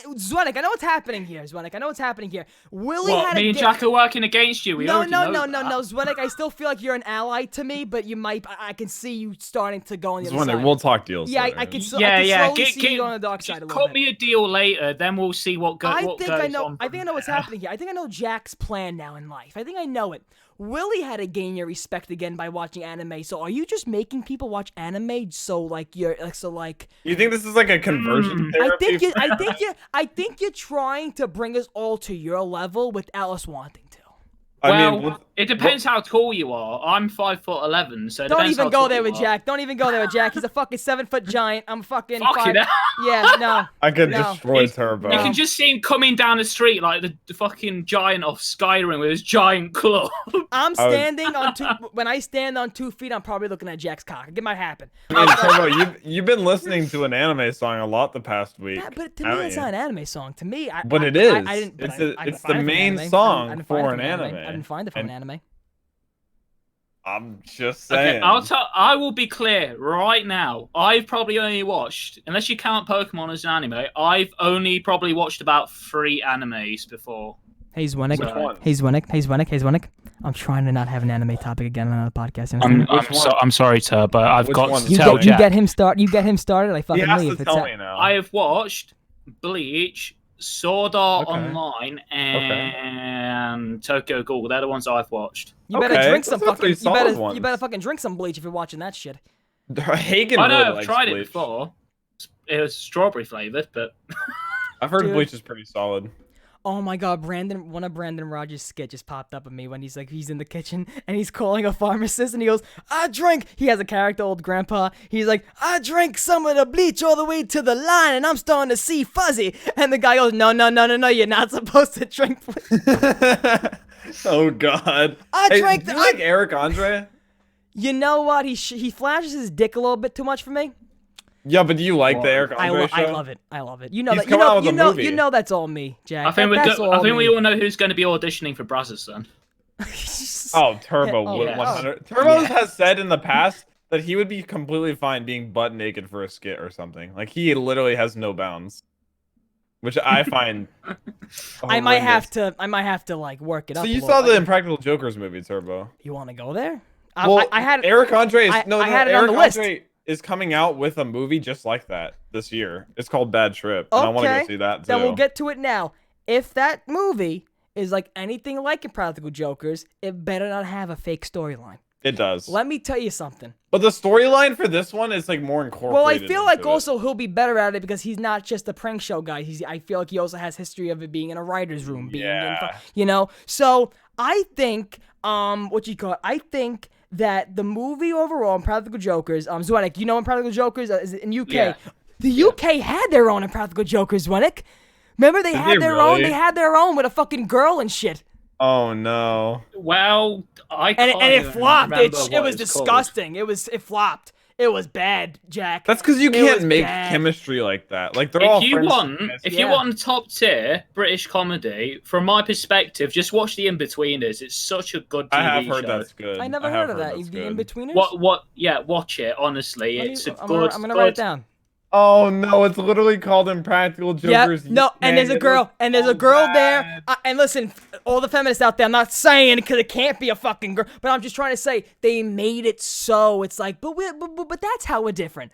ZWENIC, I know what's happening here. ZWENIC, I know what's happening here. Willie What? had Me a and Jack are working against you. We No, already know that. ZWENIC, I still feel like you're an ally to me, but you might. I can see you starting to go on the It's other wondering, side. we'll talk deals. Yeah, later. I can. Yeah, I can yeah. slowly see you go on the dark side a little Cut bit. me a deal later, then we'll see what goes. I think I know. On I think I know what's happening here. I think I know Jack's plan now in life. I think I know it. Willie had to gain your respect again by watching anime. So are you just making people watch anime so like you're like? You think this is like a conversion therapy? I think you're trying to bring us all to your level without us wanting to. Well, it depends how tall you are. I'm 5'11", so don't even go there with Jack. Don't even go there with Jack. He's a fucking 7-foot giant. I'm fucking. Yeah, no. I could destroy Turbo. You can just see him coming down the street like the fucking giant of Skyrim with his giant club. I'm standing on two. When I stand on 2 feet, I'm probably looking at Jack's cock. It might happen. Hey, Turbo, you've been listening to an anime song a lot the past week. Yeah, but to me, it's not an anime song. To me, but it is. It's the main song for an anime. I didn't find it from an anime. I'm just saying. Okay, I will be clear right now. I've probably only watched, unless you count Pokemon as an anime, I've only probably watched about 3 animes before. Hey ZWENIC. Hey ZWENIC. I'm trying to not have an anime topic again on the podcast. I'm sorry, Tur, but I've got to tell Jack. You get him started. I fucking leave. Tell me now. I have watched Bleach, Sword Art Online, and Tokyo Ghoul. They're the ones I've watched. You better drink some fucking. You better fucking drink some Bleach if you're watching that shit. Hagen I know. really I've likes tried Bleach. it before. It was strawberry flavored, but I've heard Bleach is pretty solid. Oh my god, one of Brandon Rogers' skit just popped up at me when he's in the kitchen and he's calling a pharmacist and he goes, I drink. He has a character, old grandpa. He's like, I drank some of the bleach all the way to the line and I'm starting to see fuzzy. And the guy goes, no, you're not supposed to drink bleach. Oh god. I drank do you like Eric Andre? You know what? He flashes his dick a little bit too much for me. Yeah, but do you like the Eric Andre show? I love it. You know He's that. You know that's all me, Jack. I think we all know who's going to be auditioning for Brazzers then. Oh, Turbo 100. Turbo has said in the past that he would be completely fine being butt naked for a skit or something. Like he literally has no bounds, which I find. I might have to like work it up. So you saw the Impractical Jokers movie, Turbo? You want to go there? Well, I had Eric Andre. I had it on the list. Is coming out with a movie just like that this year. It's called Bad Trip. And I want to go see that too. Then we'll get to it now. If that movie is like anything like Impractical Jokers, it better not have a fake storyline. It does. Let me tell you something. But the storyline for this one is like more incorporated. Well, I feel like also he'll be better at it because he's not just a prank show guy. I feel like he also has history of it being in a writer's room, So I think, I think that the movie overall, Impractical Jokers, ZWENIC, you know Impractical Jokers is in UK. Yeah. The UK had their own Impractical Jokers, ZWENIC. Remember they had their own. They had their own with a fucking girl and shit. Oh no. Well, and it flopped. It was disgusting. It flopped. It was bad, Jack. That's because you can't make chemistry like that. Like they're all friends. If you want top tier British comedy, from my perspective, just watch The Inbetweeners. It's such a good TV show. I have heard that's good. I never heard of that. The Inbetweeners. What? Yeah, watch it. Honestly, it's good. I'm gonna write it down. Oh no, it's literally called Impractical Jokers. Yeah, no, and there's a girl, there. And listen, all the feminists out there, I'm not saying because it can't be a fucking girl, but I'm just trying to say they made it so it's like, but that's how we're different.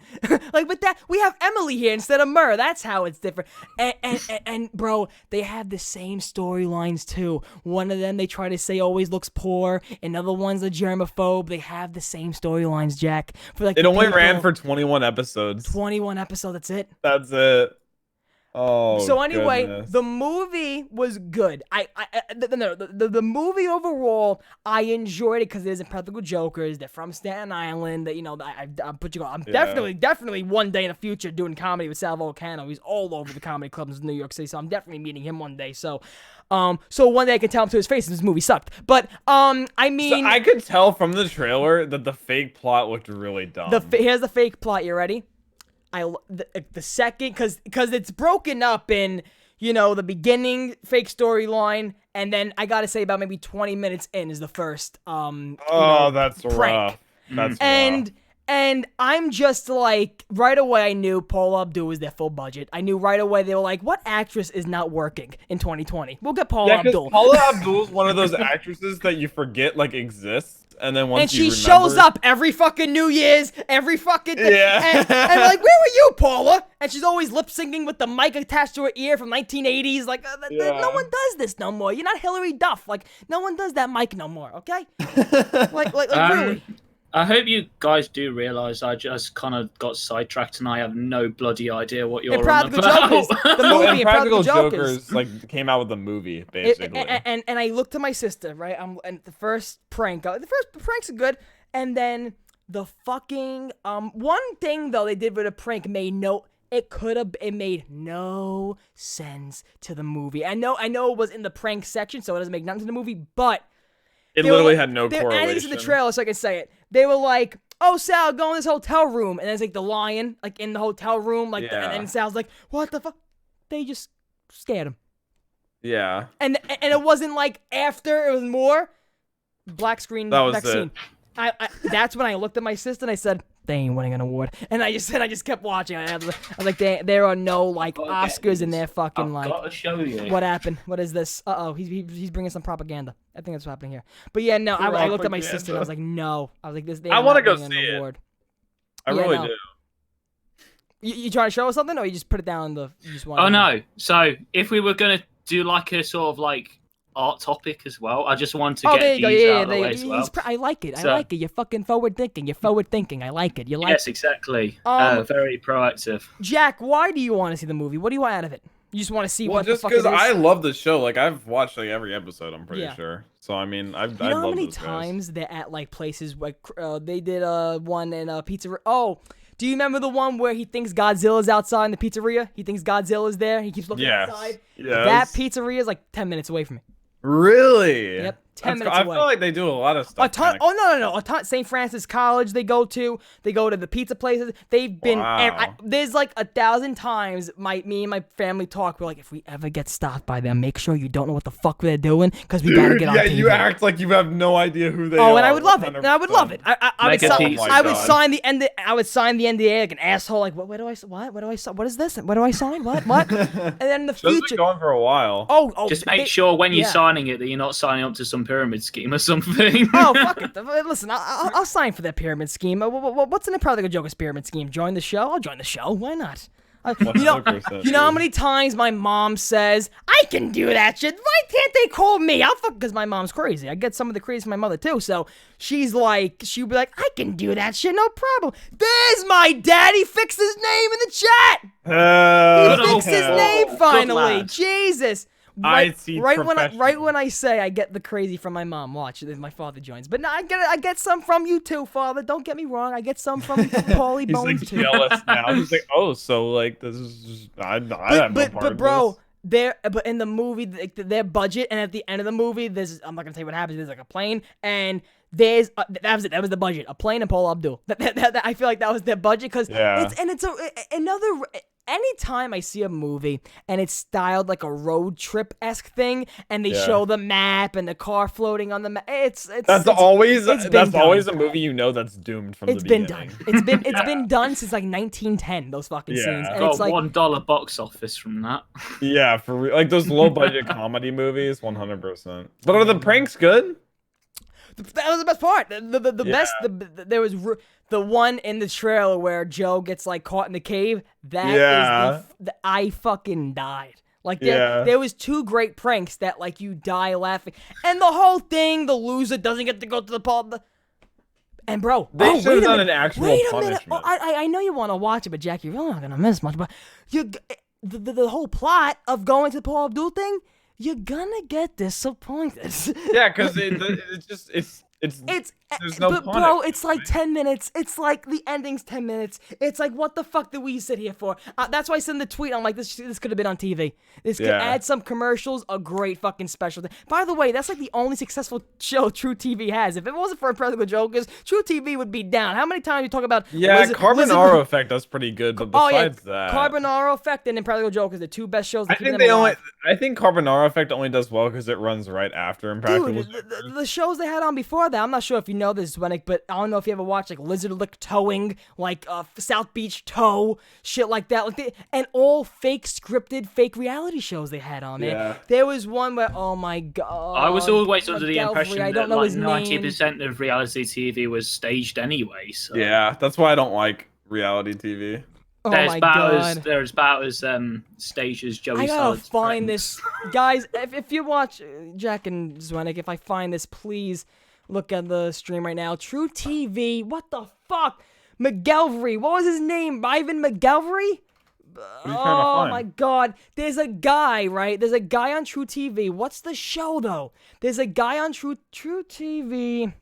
Like, but that we have Emily here instead of Mur. That's how it's different. And bro, they have the same storylines too. One of them they try to say always looks poor, another one's a germaphobe. They have the same storylines, Jack. For like it only ran for 21 episodes. 21 episodes. That's it. That's it. Oh. So anyway, goodness. The movie was good. The movie overall, I enjoyed it because there's Impractical Jokers. They're from Staten Island. That I'm definitely one day in the future doing comedy with Sal Volcano. He's all over the comedy clubs in New York City, so I'm definitely meeting him one day. So one day I can tell him to his face this movie sucked. But I mean, so I could tell from the trailer that the fake plot looked really dumb. Here's the fake plot. You ready? The second, because it's broken up in, the beginning fake storyline, and then I gotta say about maybe 20 minutes in is the first that's prank. rough. That's rough. rough. And I'm just like, right away I knew Paula Abdul was their full budget. I knew right away they were like, what actress is not working in 2020? We'll get Paula Abdul. Paula Abdul's one of those actresses that you forget exists. And then once she shows up every fucking New Year's, every fucking thing. Yeah. And like, where were you, Paula? And she's always lip syncing with the mic attached to her ear from 1980s. Like, no one does this no more. You're not Hillary Duff. Like, no one does that mic no more. Okay? like really. I hope you guys do realize I just kind of got sidetracked and I have no bloody idea what you're on Impractical about. Jokers, the movie Impractical Impractical Jokers. Jokers like came out with the movie basically. And I looked to my sister, right? And the first prank, the first pranks are good, and then the fucking one thing though they did with a prank made it made no sense to the movie. I know it was in the prank section, so it doesn't make nothing to the movie, but it literally had no correlation. And it's in the trailer, so I can say it. They were like, "Oh, Sal, go in this hotel room," and there's like the lion, like in the hotel room, like, and then Sal's like, "What the fuck?" They just scared him. Yeah. And it wasn't like after; it was more black screen. That was next it. scene. That's when I looked at my sister and I said, "They ain't winning an award." And I just kept watching. I was like, "There are no like Oscars in their fucking I've like." got to show you. What happened? What is this? He's bringing some propaganda. I think that's what's happening here. But yeah, no, I looked at my sister and I was like, "No," I was like, "This." I want to go see it. Award. I really do. You trying to show us something, or you just put it down you just want? Oh no! So if we were gonna do like a sort of like art topic as well, I just want to get these out of the way as well. I like it. I like it. You're fucking forward thinking. You're forward thinking. I like it. You like Yes, exactly. Very proactive. Jack, why do you want to see the movie? What do you want out of it? You just want to see what the fuck it is? Just because I love the show. Like, I've watched like every episode, I'm pretty sure. So, I mean, I love those guys. You know how many times they're at like places like they did one in a pizzeria? Oh, do you remember the one where he thinks Godzilla's outside in the pizzeria? He thinks Godzilla's there. He keeps looking outside. Yes. That pizzeria is like 10 minutes away from me. Really? Yep, 10 minutes away. I feel like they do a lot of stuff. A ton. Oh no! A ton. St. Francis College. They go to the pizza places. They've been. Wow. There's like 1,000 times me and my family talk. We're like, if we ever get stopped by them, make sure you don't know what the fuck they're doing, because we gotta get on TV. Yeah, you act like you have no idea who they are. Oh, and I would love it. I would love it. I would sign the NDA like an asshole. Like, what do I? What is this? What do I sign? What? And then in the future. It's been going for a while. Oh, just make sure when you're signing it that you're not signing up to some pyramid scheme or something. Oh, fuck it. Listen, I'll sign for that pyramid scheme. What's an Impractical Jokers pyramid scheme? Join the show? I'll join the show. Why not? You know how many times my mom says, "I can do that shit. Why can't they call me?" I'll fuck, because my mom's crazy. I get some of the crazy from my mother too. So she'll be like, "I can do that shit, no problem." There's my daddy. Fixed his name in the chat. He fixed his name finally. Jesus. Right when I say I get the crazy from my mom, watch my father joins. But no, I get some from you too, Father. Don't get me wrong. I get some from Paulie Bones too. He's like jealous now. He's like, oh, so like this is just I have no part of bro, this. But in the movie, their budget, and at the end of the movie, I'm not gonna tell you what happens. There's like a plane, and that was it. That was the budget. A plane and Paul Abdul. I feel like that was their budget, because it's another. Anytime I see a movie and it's styled like a road trip-esque thing, and they show the map and the car floating on the map, that's always a movie you know that's doomed from the beginning. It's been done since like 1910. Those fucking scenes. And got it's like $1 box office from that. Yeah, for real. Like those low-budget comedy movies, 100%. But are the pranks good? That was the best part. The best. There was the one in the trailer where Joe gets like caught in the cave. That is I fucking died. Like there was two great pranks that like you die laughing, and the whole thing, the loser doesn't get to go to the pub. And bro, they should have done an actual punishment. Oh, I know you want to watch it, but Jack, you're really not gonna miss much. But the whole plot of going to the Paul Abdul thing, you're gonna get disappointed. Yeah, because there's no but bro, it's like 10 minutes. It's like the ending's 10 minutes. It's like, what the fuck did we sit here for? That's why I sent the tweet. I'm like, this could have been on TV. This could add some commercials. A great fucking special thing. By the way, that's like the only successful show True TV has. If it wasn't for Impractical Jokers, True TV would be down. How many times you talk about? Carbonaro Effect does pretty good, but besides that, Carbonaro Effect and Impractical Jokers, the two best shows. I think Carbonaro Effect only does well because it runs right after Impractical. Dude, the shows they had on before that, I'm not sure if you know this, ZWENIC, but I don't know if you ever watched like Lizard Lick Towing, like South Beach Tow, shit like that, and all fake scripted, fake reality shows they had on there. Yeah. There was one where, oh my god, I was always under the impression that like 90% of reality TV was staged anyway. So. Yeah, that's why I don't like reality TV. There's about as staged as Joey. I gotta find friends. this, guys. If you watch Jack and ZWENIC, if I find this, please look at the stream right now. True TV. What the fuck? McGelvery. What was his name? Ivan McGelvery? Oh my god. There's a guy, right? There's a guy on True TV. What's the show, though? There's a guy on True TV.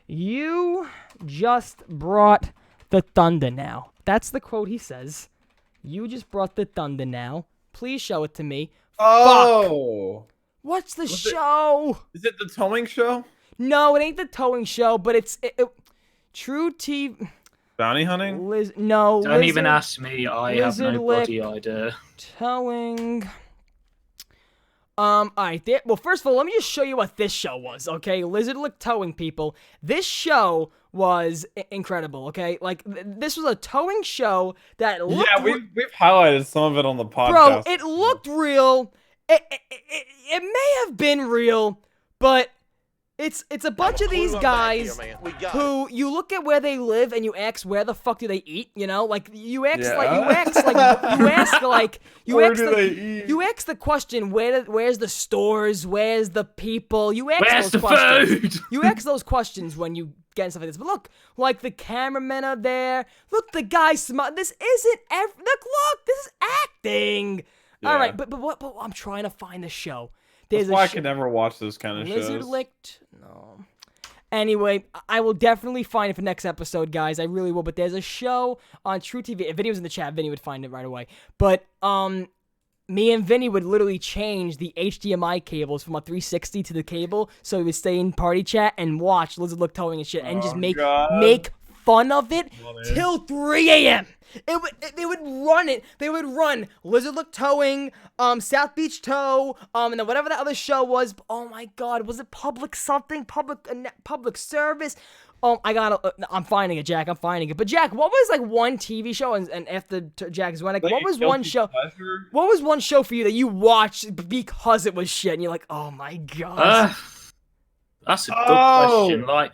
You just brought the thunder now. That's the quote he says. You just brought the thunder now. Please show it to me. Oh. Fuck. What's the show? Is it the towing show? No, it ain't the towing show, but it's True TV. Bounty hunting? Don't even ask me. I have no bloody idea. Towing. Alright, well, first of all, let me just show you what this show was, okay? Lizard Lick Towing, people. This show was incredible, okay? Like, this was a towing show that looked... Yeah, we've highlighted some of it on the podcast. Bro, it looked real. It may have been real, but it's a bunch of these guys who you look at where they live and you ask where the fuck do they eat, you know? Like you ask the question where's the stores, where's the people? You ask where's those the questions. food? You ask those questions when you get stuff like this. But look, like the cameramen are there. Look, the guy smile. This isn't look, this is acting. Yeah. All right, but I'm trying to find the show. That's why I can never watch those kind of shows. Lizard Licked. No. Anyway, I will definitely find it for next episode, guys. I really will. But there's a show on True TV. If Vinny was in the chat, Vinny would find it right away. But me and Vinny would literally change the HDMI cables from a 360 to the cable, so we would stay in party chat and watch Lizard Lick Towing and shit, and just make fun of it till 3 a.m. They would run it. They would run Lizard Lick Towing, South Beach Tow, and then whatever that other show was. Oh my god, was it public something? Public service? I'm finding it, Jack. I'm finding it. But Jack, what was like one TV show and after Jack ZWENIC, what was one show? Pleasure? What was one show for you that you watched because it was shit and you're like, oh my god? That's a good question. Like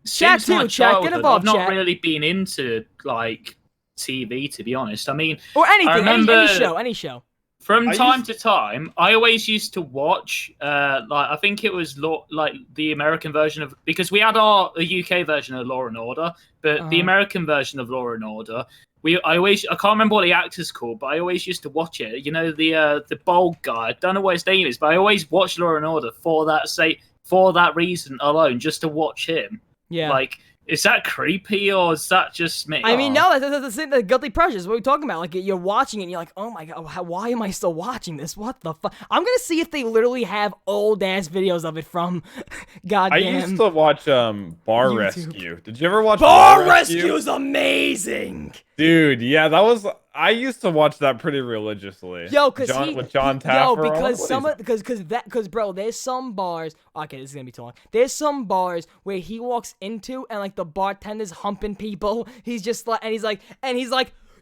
Since my childhood, I've not really been into like TV, to be honest. I mean, or anything, any show. From time to time, I always used to watch, like I think it was like the American version of, because we had the UK version of Law and Order, but the American version of Law and Order, I can't remember what the actor's called, but I always used to watch it. You know, the bald guy. I don't know what his name is, but I always watched Law and Order for that reason alone, just to watch him. Yeah. Like, is that creepy or is that just me? I mean, no, that's the guilty pleasures. What are we talking about? Like, you're watching it and you're like, oh my god, why am I still watching this? What the fuck? I'm gonna see if they literally have old ass videos of it from goddamn. I used to watch Bar YouTube. Rescue. Did you ever watch Bar Rescue? Is amazing. Dude, yeah, I used to watch that pretty religiously. Yo, with John Taffer. Because bro, there's some bars. Okay, this is gonna be too long. There's some bars where he walks into and like the bartender's humping people. He's just like, and he's like,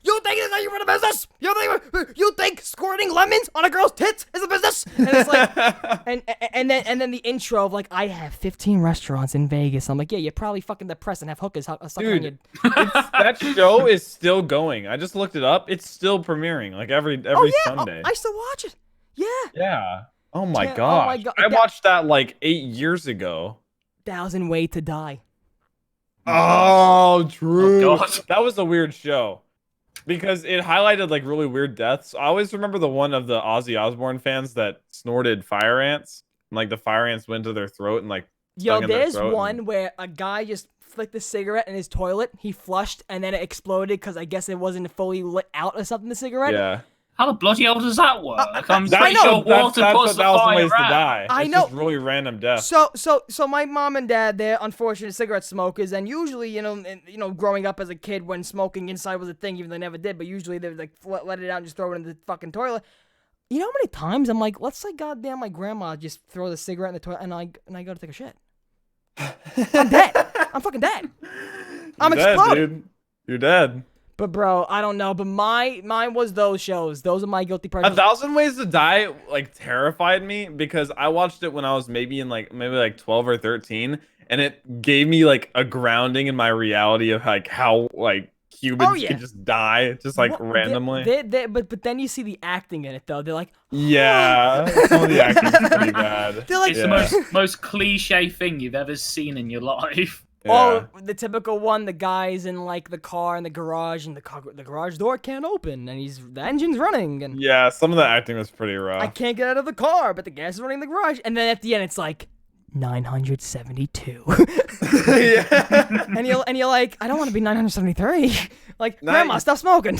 you think it's how you run a business? You think squirting lemons on a girl's tits is a business? And it's like, and then the intro of like, I have 15 restaurants in Vegas. I'm like, yeah, you're probably fucking depressed and have hookers suck on your. Dude, that show is still going. I just looked it up. It's still premiering like every Sunday. I still watch it. Yeah. Yeah. Oh my god. I watched that like 8 years ago. 1,000 Ways to Die. Oh, true. Oh, god. That was a weird show. Because it highlighted like really weird deaths. I always remember the one of the Ozzy Osbourne fans that snorted fire ants. And, like the fire ants went to their throat and like. There's one where a guy just flicked a cigarette in his toilet. He flushed and then it exploded because I guess it wasn't fully lit out or something. The cigarette. Yeah. How the bloody hell does that work? I'm pretty sure water puts the fire ways to die. I it's know. Just really random death. So my mom and dad, they're unfortunate cigarette smokers, and usually, you know, growing up as a kid when smoking inside was a thing, even though they never did, but usually they would like let it out and just throw it in the fucking toilet. You know how many times I'm like, let's say goddamn my grandma just throw the cigarette in the toilet, and I go to take a shit. I'm dead. I'm fucking dead. I'm exploded. Dude. You're dead. But bro, I don't know. But mine was those shows. Those are my guilty pleasures. 1,000 Ways to Die like terrified me because I watched it when I was maybe 12 or 13, and it gave me like a grounding in my reality of like how like humans can just die just like randomly. But then you see the acting in it though. They're like, yeah, some of the acting is pretty bad. They're like, it's the most cliche thing you've ever seen in your life. Oh, the typical one, the guy's in like the car in the garage and the garage door can't open and the engine's running and yeah, some of the acting was pretty rough. I can't get out of the car, but the gas is running in the garage. And then at the end it's like 972. Yeah. and you're like, I don't want to be 973. Like, Grandma, stop smoking.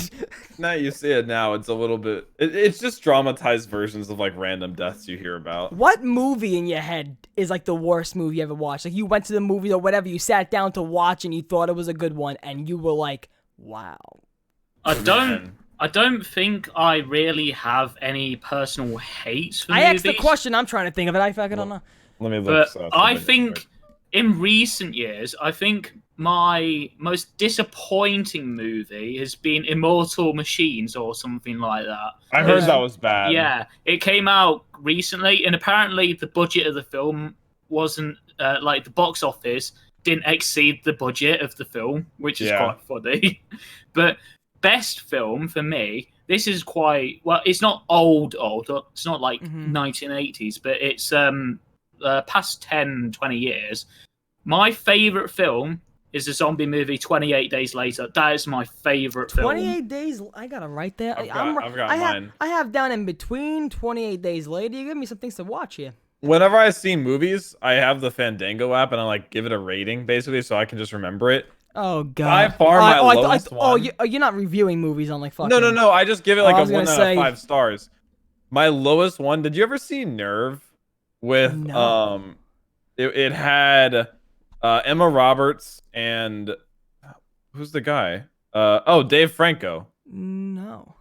Now you see it now, it's a little bit it's just dramatized versions of like random deaths you hear about. What movie in your head is like the worst movie you ever watched? Like you went to the movie or whatever, you sat down to watch and you thought it was a good one and you were like, wow. I don't think I really have any personal hates for I movies. asked the question, I'm trying to think of it. I fucking don't know. Let me look. But I think in recent years, I think my most disappointing movie has been Immortal Machines or something like that. I heard that was bad. Yeah, it came out recently, and apparently the budget of the film wasn't like the box office didn't exceed the budget of the film, which is quite funny. But best film for me, this is quite well. It's not old. It's not like 1980s, but it's past 10, 20 years. My favorite film is the zombie movie 28 Days Later. That is my favorite film. 28 Days, I got it right there. I've got mine. I have down in between 28 Days Later. You give me some things to watch here. Whenever I see movies, I have the Fandango app and I like give it a rating basically so I can just remember it. Oh god. By far my lowest one. You're not reviewing movies on like fucking... No. I just give it like a 1 out of 5 stars. My lowest one. Did you ever see Nerve? With it had Emma Roberts and who's the guy? Dave Franco. No.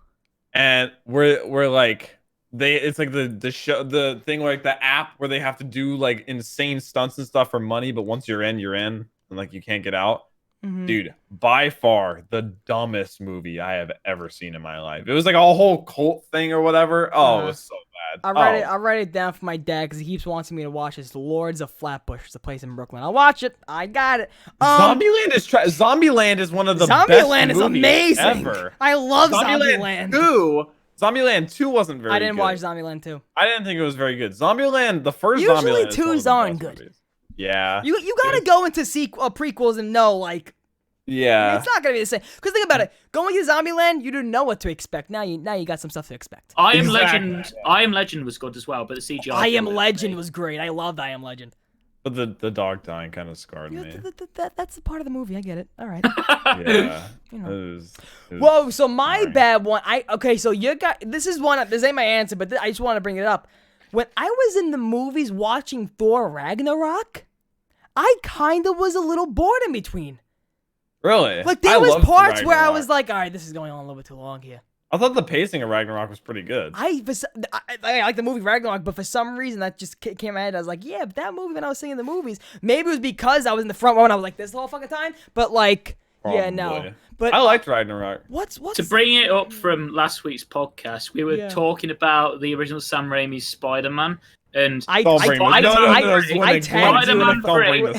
And we're like it's like the show, the thing like the app where they have to do like insane stunts and stuff for money, but once you're in and like you can't get out. Dude, by far the dumbest movie I have ever seen in my life. It was like a whole cult thing or whatever. Oh, it was so bad. I'll write it down for my dad because he keeps wanting me to watch this. Lords of Flatbush. It's a place in Brooklyn. I'll watch it. I got it. Zombieland is one of the best movies amazing. Ever. I love Zombieland. 2. Zombieland 2 wasn't very good. I didn't watch Zombieland 2. I didn't think it was very good. Zombieland, the first Usually Zombieland. Usually 2s aren't good. Movies. Yeah. You gotta go into prequels and know like. Yeah. It's not gonna be the same. Because think about it. Going to Zombieland, you didn't know what to expect. Now you got some stuff to expect. I Am Legend was good as well, but the CGI. I Am Legend was great. I loved I Am Legend. But the dog dying kind of scarred me. That's a part of the movie. I get it. All right. Yeah. You know. It was Whoa. So my bad one. So you got this is one. This ain't my answer, but I just want to bring it up. When I was in the movies watching Thor Ragnarok, I kind of was a little bored in between. Really? Like there was parts where I was like, all right, this is going on a little bit too long here. I thought the pacing of Ragnarok was pretty good. I like the movie Ragnarok, but for some reason that just came in my head. I was like, yeah, but that movie when I was seeing the movies, maybe it was because I was in the front row and I was like this the whole fucking time. But like, Probably. yeah, no. But I liked Ragnarok. What's to bring it up from last week's podcast? We were talking about the original Sam Raimi's Spider-Man. And don't bring this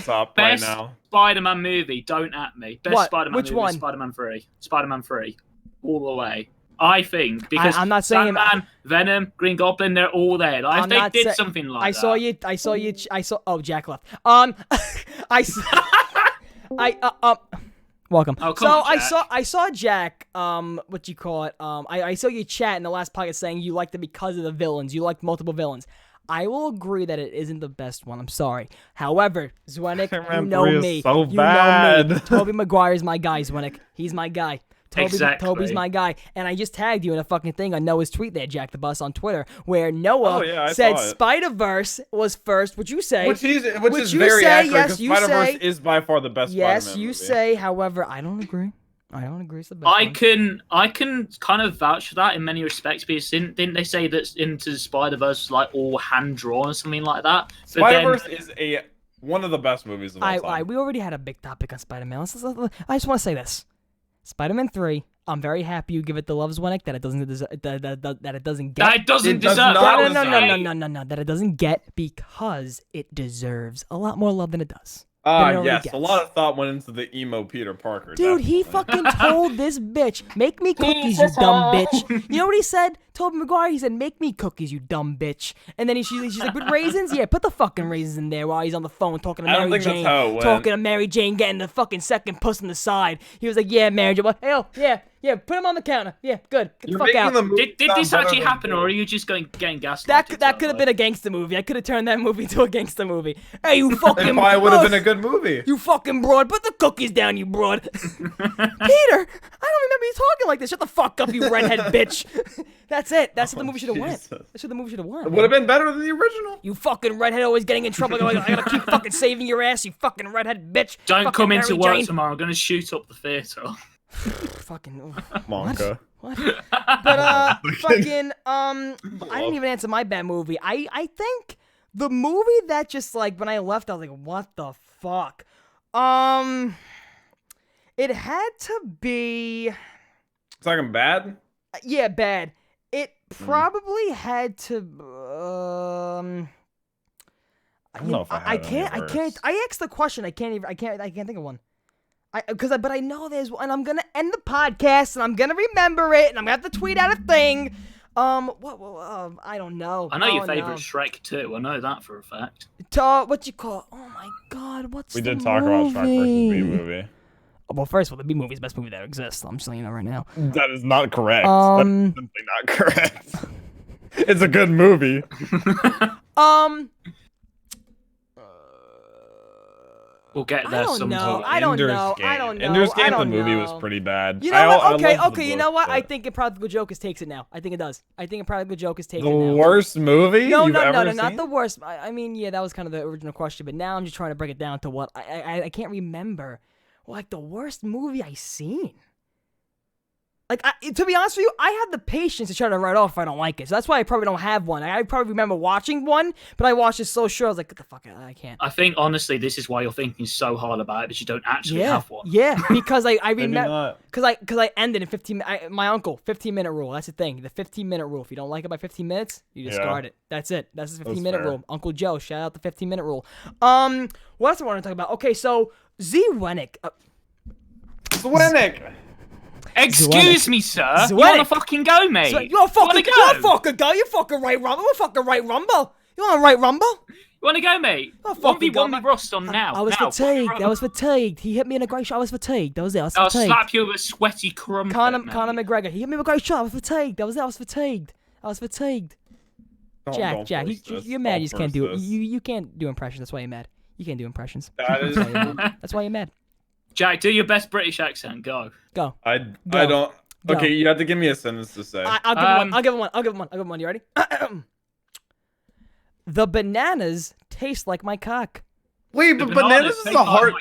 up right now. Spider-Man movie, don't at me. Best Spider-Man Which movie, one? Spider-Man 3. Spider-Man 3. All the way. I think because I'm not saying Sandman, Venom, Green Goblin, they're all there. Like, if they did something like that. I saw you. Oh, Jack left. Welcome. Oh, I saw Jack. What you call it? I saw you chat in the last podcast saying you liked it because of the villains. You liked multiple villains. I will agree that it isn't the best one. I'm sorry. However, ZWENIC, you know me. So you bad. know me. Tobey Maguire's my guy, ZWENIC. He's my guy. Toby's my guy. And I just tagged you in a fucking thing on Noah's tweet there, Jack the Bus, on Twitter, where Noah said Spider-Verse was first. Would you say? Which is very accurate, because Spider-Verse is by far the best Spider-Man movie. Yes, you say. However, I don't agree. It's the best I can kind of vouch for that in many respects, because didn't they say that Into the Spider-Verse was like all hand-drawn or something like that? Spider-Verse is one of the best movies of all time. We already had a big topic on Spider-Man. I just want to say this. Spider-Man 3, I'm very happy you give it the love, ZWENIC, that it doesn't deserve. That it doesn't get. That it doesn't deserve. No. That it doesn't get, because it deserves a lot more love than it does. Yes, a lot of thought went into the emo Peter Parker. Dude, he fucking told this bitch, make me cookies, you dumb bitch. You know what he said? Tobey Maguire, he said, make me cookies, you dumb bitch. And then she's like, with raisins? Yeah, put the fucking raisins in there while he's on the phone talking to Mary Jane. Talking to Mary Jane, getting the fucking second puss on the side. He was like, yeah, Mary Jane. Hey, oh, yeah, put him on the counter. Yeah, good. Get the fuck out. Did this actually happen, or are you just getting gaslighted? That could have been a gangster movie. I could have turned that movie into a gangster movie. Hey, you fucking broad. It would have been a good movie. You fucking broad. Put the cookies down, you broad. Peter, I don't remember you talking like this. Shut the fuck up, you redhead bitch. That's it. That's what the movie should have went. That's what the movie should have won. It would have been better than the original. You fucking redhead always getting in trouble. I gotta keep fucking saving your ass, you fucking redhead bitch. Don't come into work tomorrow. I'm gonna shoot up the theater. Fucking Monka. What? But fucking I didn't even answer my bad movie. I think the movie that just like when I left I was like, what the fuck? It had to be Talking bad? Yeah, bad. It probably had to I don't know if I can't I asked the question. I can't think of one. But I know there's one. I'm gonna end the podcast, and I'm gonna remember it, and I'm gonna have to tweet out a thing. I don't know. I know your favorite Shrek too. I know that for a fact. What you call? Oh my God, what's we the did talk about Shrek versus B movie. Well, first of all, the B movie is the best movie that exists. I'm just letting you know right now. That is not correct. That is simply not correct. It's a good movie. We'll get there sometime. I don't know. Ender's Game, the movie was pretty bad. You know what? Okay. You know what? I think Impractical Jokers takes it now. I think it does. I think Impractical Jokers takes it now. The worst movie? No, you've ever seen? not the worst. I mean, yeah, that was kind of the original question, but now I'm just trying to break it down to what I can't remember. Like the worst movie I seen. Like, to be honest with you, I have the patience to try to write off if I don't like it. So that's why I probably don't have one. I probably remember watching one, but I watched it so sure. I was like, get the fuck out. I can't. I think, honestly, this is why you're thinking so hard about it, that you don't actually have one. Yeah, because I remember. Because I ended in 15 my uncle, 15-minute rule. That's the thing. The 15-minute rule. If you don't like it by 15 minutes, you discard it. That's it. That's the 15-minute rule. Uncle Joe, shout out the 15-minute rule. What else do I want to talk about? Okay, so ZWENIC. ZWENIC! Excuse me, sir. You wanna fucking go, mate? You wanna go? You fucking right Rumble. You fucking right Rumble. You wanna right Rumble? You wanna go, mate? 1v1 me Rust on now. I was fatigued. He hit me in a great shot. I was fatigued. That was it. I'll slap you with a sweaty crump. Conor McGregor. He hit me with a great shot. I was fatigued. That was it. I was fatigued. Jack, you're mad. You just can't do it. You can't do impressions. That's why you're mad. You can't do impressions. That's why you're mad. Jack, do your best British accent. Go. I don't. Okay, you have to give me a sentence to say. I'll give him one. You ready? The bananas taste like my cock. Wait, but bananas is a hard.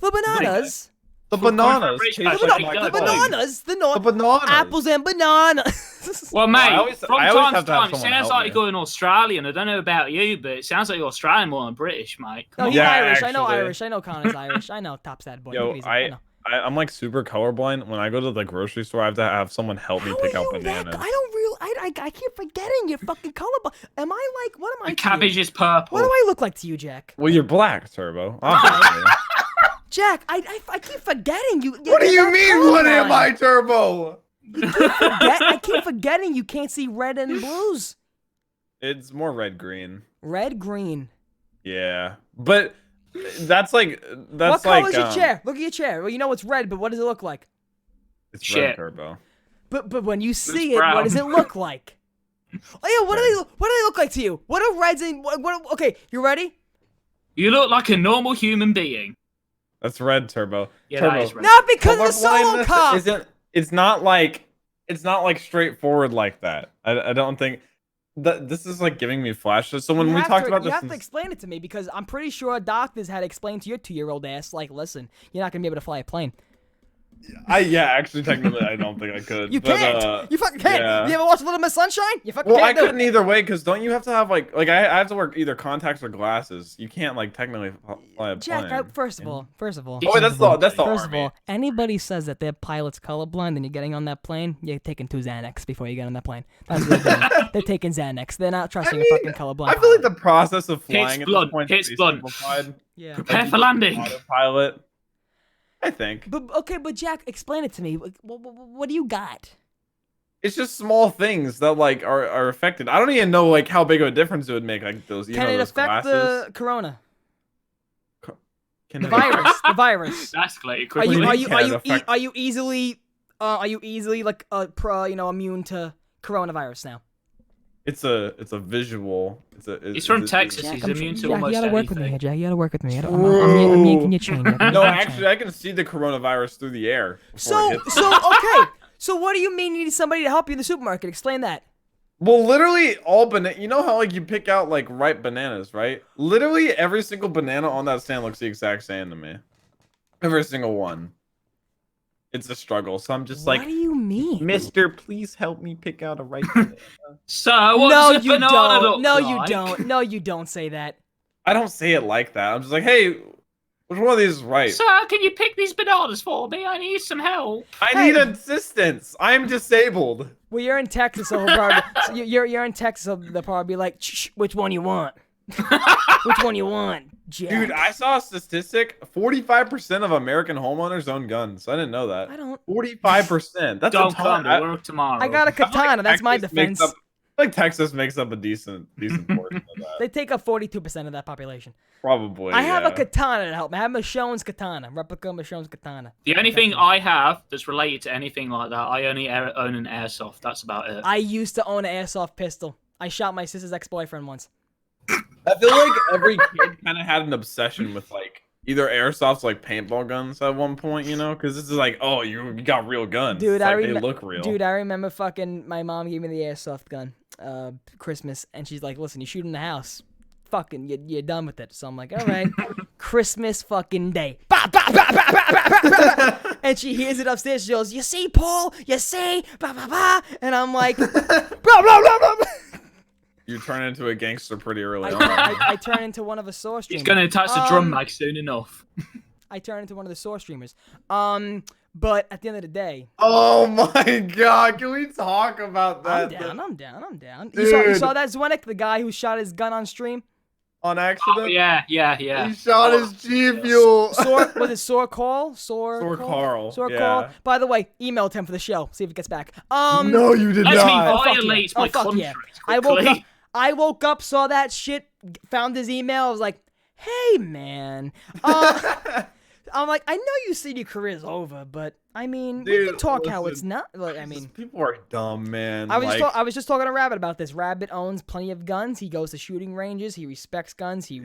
The bananas. The bananas taste like my cock. The bananas. Apples and bananas. Well, mate, from time to time, it sounds like you're going Australian. I don't know about you, but it sounds like you're Australian more than British, mate. No, he's Irish. I know Irish. I know Connor's Irish. I know top sad boy. Yo, I'm like super colorblind. When I go to the grocery store, I have to have someone help me pick out bananas. I keep forgetting you're fucking colorblind. Am I like, what am I? The cabbage is purple. What do I look like to you, Jack? Well, you're black, Turbo. Jack, I keep forgetting you. What do you mean? What am I, Turbo? I keep forgetting you can't see red and blues. It's more red-green. Red-green. Yeah, but that's like What color is your chair? Look at your chair. Well, you know it's red, but what does it look like? It's red, Turbo. But when you see it, what does it look like? Oh yeah, what do they look like to you? What are reds and okay, you ready? You look like a normal human being. That's red, Turbo. Yeah, Turbo. that is red. Not because of the solo cup. It's not like straightforward like that. I don't think that this is like giving me flashes. So when we talked about this, you have to explain it to me because I'm pretty sure doctors had explained to your 2-year-old ass, like, listen, you're not gonna be able to fly a plane. Actually, technically, I don't think I could. You but, can't. You fucking can't. yeah. You ever watch Little Miss Sunshine? You fucking Well, can't I do couldn't it. either way, because don't you have to have like I have to wear either contacts or glasses. You can't like technically fly a Jack, plane. first of all. Oh, wait, that's the First army. of all, anybody says that their pilot's colorblind and you're getting on that plane, you're taking 2 Xanax before you get on that plane. That's what they're doing. They're taking Xanax. They're not trusting a fucking colorblind. I feel like the process of Hits flying at blunt, this point hits is blunt. simplified. Yeah. Prepare for landing. Autopilot. I think. But Jack, explain it to me. What do you got? It's just small things that like are affected. I don't even know like how big of a difference it would make. Like those, Can it those affect glasses. the corona? Can The it- virus. The virus. That's escalated Are quickly. you easily like immune to coronavirus now? It's a visual. He's from Texas. He's immune to almost you gotta work with me anything. here, Jack. You gotta work with me. I'm yanking your chain. Jack. I'm No, yanking your actually, chain. I can see the coronavirus through the air. before it hits. Okay. So what do you mean you need somebody to help you in the supermarket? Explain that. Well, literally all banana. You know how like you pick out like ripe bananas, right? Literally every single banana on that stand looks the exact same to me. Every single one. It's a struggle. So I'm just What like, do you mean? Mister, please help me pick out a ripe banana. So what No, does a you banana don't. look No, like? you don't. No, you don't say that. I don't say it like that. I'm just like, hey, which one of these is right? Sir, can you pick these bananas for me? I need some help. I need assistance. I'm disabled. Well, you're in Texas, so he'll probably, so you're in Texas, so they'll probably be like, Shh, which one you want? Which one you want, Jack? Dude, I saw a statistic. 45% of American homeowners own guns. I didn't know that. I don't. 45%. That's Don't a come ton. to work tomorrow. I got a I feel like katana. That's my Texas makes defense. up- I feel like Texas makes up a decent portion of that. They take up 42% of that population. Probably. I have a yeah. katana to help me. I have Michonne's katana, replica Michonne's katana. The only thing I have that's related to anything like that, I only own an airsoft. That's about it. I used to own an airsoft pistol. I shot my sister's ex-boyfriend once. I feel like every kid kind of had an obsession with like either airsofts, like paintball guns, at one point, you know, because this is like, oh, you got real guns. Dude, It's like, they look real. Dude, I remember fucking my mom gave me the airsoft gun, Christmas, and she's like, "Listen, you shoot in the house, fucking, you're done with it." So I'm like, "All right, Christmas fucking day." Bah, bah, bah, bah, bah, bah, bah, bah, bah. And she hears it upstairs. She goes, "You see, Paul? You see?" Bah, bah, bah. And I'm like, blah blah blah blah. You turn into a gangster pretty early on. I turn into one of the source He's streamers. going to attach the drum mag soon enough. I turn into one of the source streamers. But at the end of the day, Oh my god, can we talk about that? I'm down. Dude. You saw that ZWENIC, the guy who shot his gun on stream? On accident? Oh, yeah. He shot his G Fuel. Was it Soar Call? Soar Carl, Soar yeah. Call. By the way, emailed him for the show. See if it gets back. No, you did Let me not. violate my fuck contract yeah. quickly. I woke up, saw that shit, found his email. I was like, hey man. I'm like, I know you said your career's over, but I mean, we Dude, can talk how listen, it's not. Like, I mean, people are dumb, man. I was like, just talking to Rabbit about this. Rabbit owns plenty of guns. He goes to shooting ranges. He respects guns. He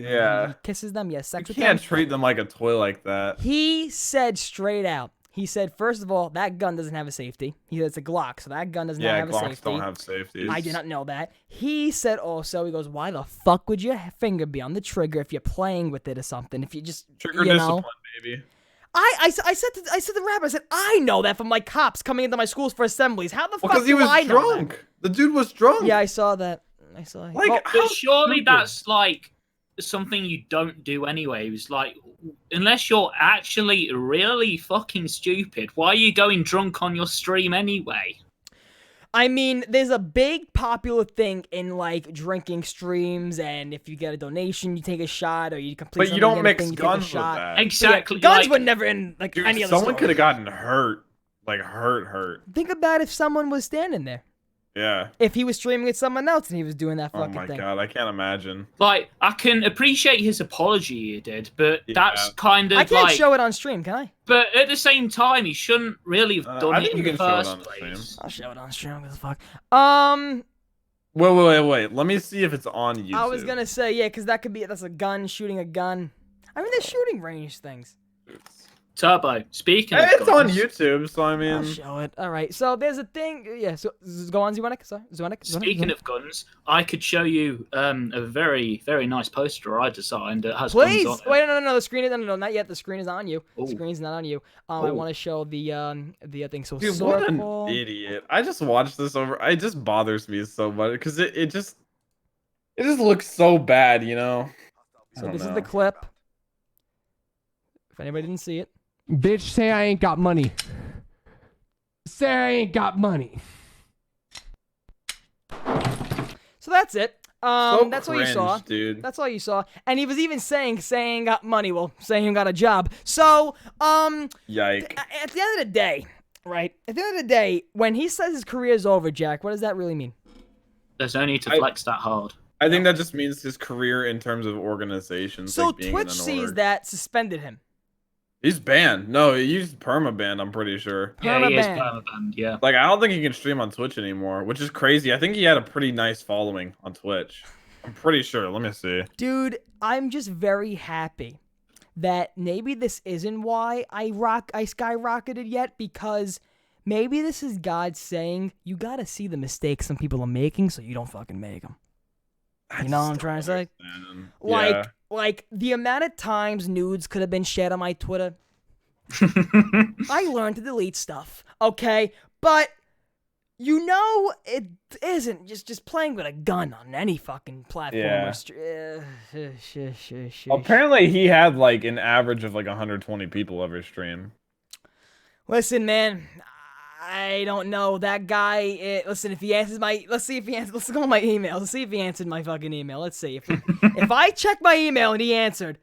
kisses them. He has sex you with can't them. treat them like a toy like that. He said straight out. He said, first of all, that gun doesn't have a safety. He said it's a Glock, so that gun does not have a Glocks safety. don't have safeties. I did not know that. He said also, he goes, why the fuck would your finger be on the trigger if you're playing with it or something? If you just, Trigger you discipline, know? baby. I said to the Rabbit, I said, I know that from my cops coming into my schools for assemblies. How the fuck Because he do was I know that? drunk. The dude was drunk. Yeah, I saw that. Like, But how surely stupid. that's like something you don't do anyway. It's like, unless you're actually really fucking stupid, why are you going drunk on your stream anyway? I mean, there's a big popular thing in like drinking streams, and if you get a donation, you take a shot, or you complete. But you something, don't get a mix thing, you take a guns with shot. that. But yeah, Exactly. guns like, were never in like Dude, any other. someone story. could have gotten hurt. Like, hurt. Think about if someone was standing there. Yeah. If he was streaming with someone else and he was doing that Oh fucking my thing. god, I can't imagine. like, I can appreciate his apology he did, but Yeah. that's kind of I can't like. show it on stream, can I? But at the same time, he shouldn't really have done I it think in you the can show it first on the stream. place. I'll show it on stream. What the fuck? Wait. Let me see if it's on YouTube. I was gonna say yeah, because that's a gun shooting a gun. I mean, they're shooting range things. Turbo. Speaking of It's on guns, YouTube, so I mean, I'll show it. All right. So there's a thing. Yeah. So go on, ZWENIC. Sorry, ZWENIC. Speaking of guns, I could show you a very, very nice poster I designed that has Please. guns on it. Wait, no. The screen is no, not yet. The screen is on you. Ooh. The screen's not on you. I want to show the thing. So dude, what an idiot! I just watched this over. It just bothers me so much because it just looks so bad, you know. So this is the clip. If anybody didn't see it. Bitch, say I ain't got money. Say I ain't got money. So that's it. So that's cringe, all you saw, dude. That's all you saw. And he was even saying got money. Well, saying got a job. So, Yike. At the end of the day, right? At the end of the day, when he says his career is over, Jack, what does that really mean? There's no need to flex that hard. I think that just means his career in terms of organizations. So like being Twitch in an sees org. that, suspended him. He's banned. No, he's perma-banned, I'm pretty sure. Yeah, he is Perma-banned. perma-banned, yeah. Like, I don't think he can stream on Twitch anymore, which is crazy. I think he had a pretty nice following on Twitch. I'm pretty sure. Let me see. Dude, I'm just very happy that maybe this isn't why I skyrocketed yet, because maybe this is God saying, you gotta see the mistakes some people are making so you don't fucking make them. You know what I'm trying to say? Like the amount of times nudes could have been shared on my Twitter. I learned to delete stuff, okay? But you know it isn't just playing with a gun on any fucking platform. Yeah. Or Apparently, he had like an average of like 120 people every stream. Listen, man. I don't know that guy. Listen, if he answers my, let's go on my email. Let's see if he answered my fucking email. Let's see if I check my email and he answered.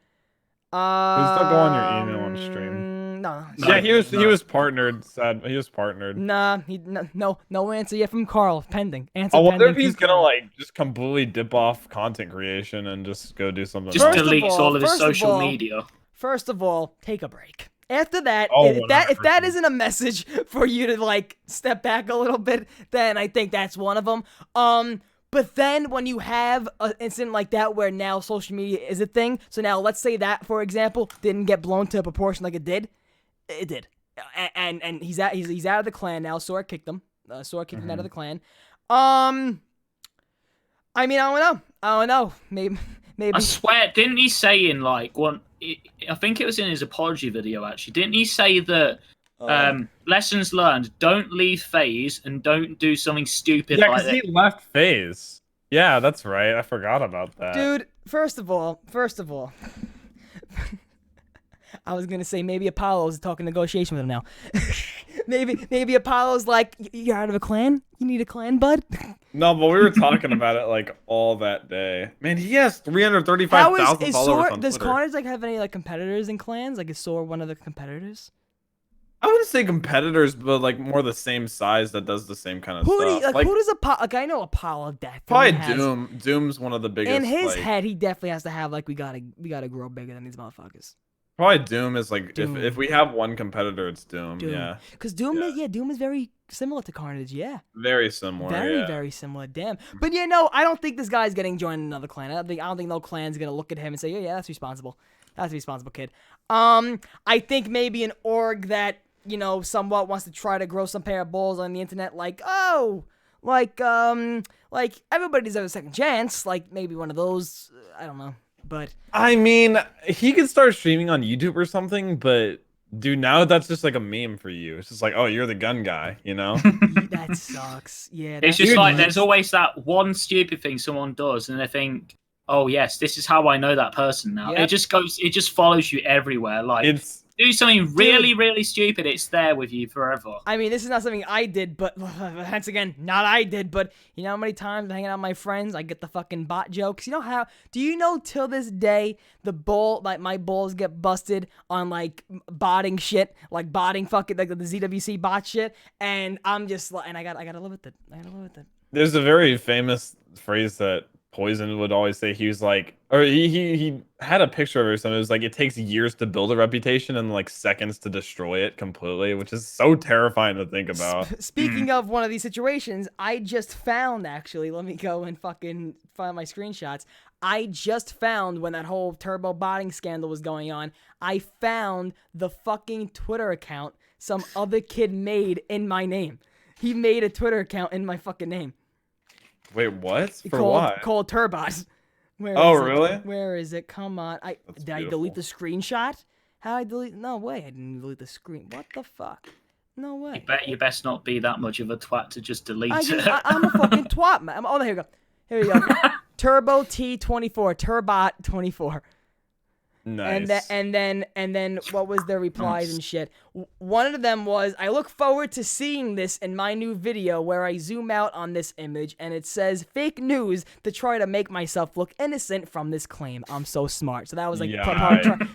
Please don't go on your email on stream. No. Yeah, he was partnered. Sad, he was partnered. Nah, no answer yet from Carl. Pending. Answer. I wonder if pending he's from gonna Carl. like just completely dip off content creation and just go do something. Just else. deletes all of his first of social all- media. First of all, take a break. After that, Oh, if that 100%. isn't a message for you to like step back a little bit, then I think that's one of them. But then when you have an incident like that where now social media is a thing, so now let's say that, for example, didn't get blown to a proportion like it did. It did. And he's out of the clan now. Sora kicked him. Sora kicked him out of the clan. I mean, I don't know. Maybe. I swear, didn't he say in like one? I think it was in his apology video actually. Didn't he say that lessons learned? Don't leave phase and don't do something stupid Yeah, like because that. he left phase. Yeah, that's right. I forgot about that. Dude, first of all, I was gonna say maybe Apollo's talking negotiation with him now. maybe Apollo's like, you're out of a clan? You need a clan, bud? No, but we were talking about it like all that day. Man, he has 335,000 followers on Does Twitter. Carnage like have any like competitors in clans? Like is Sora one of the competitors? I wouldn't say competitors, but like more the same size that does the same kind of stuff. Who does Apollo? Like I know Apollo definitely Probably has. Doom. Doom's one of the biggest. In his like, head, he definitely has to have like we gotta grow bigger than these motherfuckers. Probably Doom is like Doom. if we have one competitor, it's Doom. Yeah, Because Doom is very similar to Carnage. Yeah. very similar. Very similar. Damn. But yeah, no, I don't think this guy's getting joined in another clan. I don't think no clan's gonna look at him and say, yeah, that's responsible. That's a responsible kid. I think maybe an org that, you know, somewhat wants to try to grow some pair of balls on the internet, like everybody deserves a second chance. Like maybe one of those. I don't know. But I mean, he could start streaming on YouTube or something, but dude, now that's just like a meme for you. It's just like, oh, you're the gun guy, you know? that sucks. Yeah. It's just like there's always that one stupid thing someone does, and they think, "Oh yes, this is how I know that person now." Yep. It just follows you everywhere. Like do something really stupid, it's there with you forever. I mean, this is not something I did, but once again, not I did, but you know how many times hanging out with my friends, I get the fucking bot jokes. You know how? Do you know till this day my balls get busted on like botting shit, like botting fucking like the ZWC bot shit, and I'm just like, and I gotta live with it. There's a very famous phrase that Poison would always say. He was like, or he had a picture of it or something. It was like, it takes years to build a reputation and like seconds to destroy it completely, which is so terrifying to think about. Speaking of one of these situations, I just found, actually, let me go and fucking find my screenshots. I just found, when that whole turbo botting scandal was going on, I found the fucking Twitter account some other kid made in my name. He made a Twitter account in my fucking name. Wait, what? For what? Called Turbos. Really? Where is it? Come on. Did I delete the screenshot? How I delete? No way, I didn't delete the screen. What the fuck? No way. You best not be that much of a twat to just delete it. I'm a fucking twat, man. Oh, here we go. Here we go. Turbo T24, Turbot 24. Nice. And then what was their replies and shit? One of them was, I look forward to seeing this in my new video where I zoom out on this image and it says fake news to try to make myself look innocent from this claim. I'm so smart. So that was like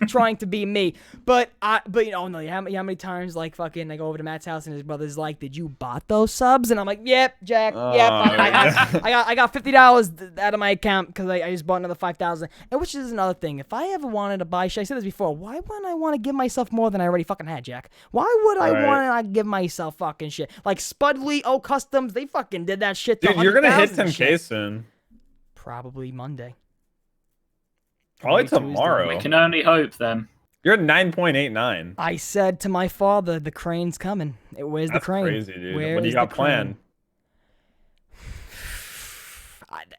trying to be me. But you know, no, how many times like fucking I go over to Matt's house and his brother's like, did you bought those subs? And I'm like, yep, Jack, yep. I got $50 out of my account because I just bought another 5,000. And which is another thing. If I ever wanted to buy shit, I said this before, why wouldn't I want to give myself more than I already fucking had, Jack? Why would I want to not give myself fucking shit? Like Spudley, Customs, they fucking did that shit. Dude, you're gonna hit 10K soon. Probably Monday. Probably tomorrow. We can only hope then. You're at 9.89. I said to my father, the crane's coming. Where's the crane? That's crazy, dude. What do you got planned?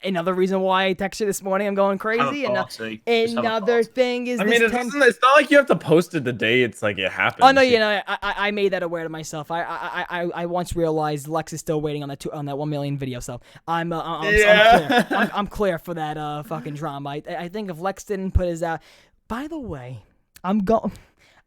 Another reason why I texted this morning, I'm going crazy. Another thing is, I mean, it's not like you have to post it the day it's like it happens. Oh no, I made that aware to myself. I once realized Lex is still waiting on that 1 million video, so I'm clear. I'm clear for that fucking drama. I think if Lex didn't put his out. By the way,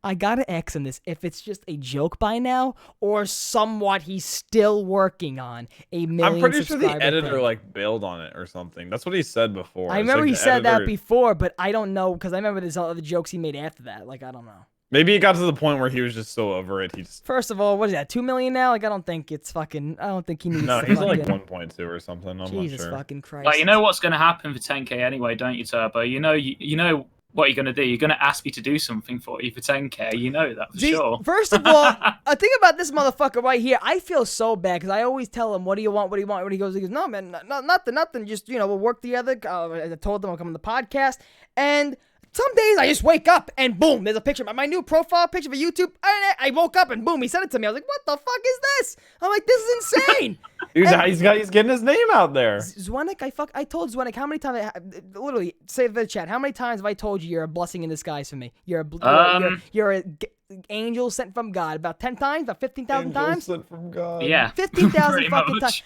I gotta X in this if it's just a joke by now or somewhat he's still working on a million. I'm pretty sure the editor like bailed on it or something. That's what he said before. I remember he said that before, but I don't know because I remember there's other jokes he made after that. Like I don't know. Maybe it got to the point where he was just so over it. First of all, what is that? 2 million now? Like I don't think it's fucking. I don't think he needs. No, he's like 1.2 or something. I'm Jesus not sure. Fucking Christ. Like you know what's gonna happen for 10K anyway, don't you, Turbo? You know. What are you going to do? You're going to ask me to do something for you for 10K. You know that for sure. First of all, think about this motherfucker right here. I feel so bad because I always tell him, what do you want? What do you want? When he goes, no, man, nothing. Just, we'll work together. I told him I'll come on the podcast. And some days I just wake up and boom, there's a picture. My new profile picture for YouTube. I woke up and boom, he sent it to me. I was like, what the fuck is this? I'm like, this is insane. Dude, he's getting his name out there. ZWENIC, I told ZWENIC how many times, literally, say in the chat, how many times have I told you you're a blessing in disguise for me? You're an angel sent from God. About 10 times? About 15,000 times? Sent from God. Yeah. 15,000 fucking times.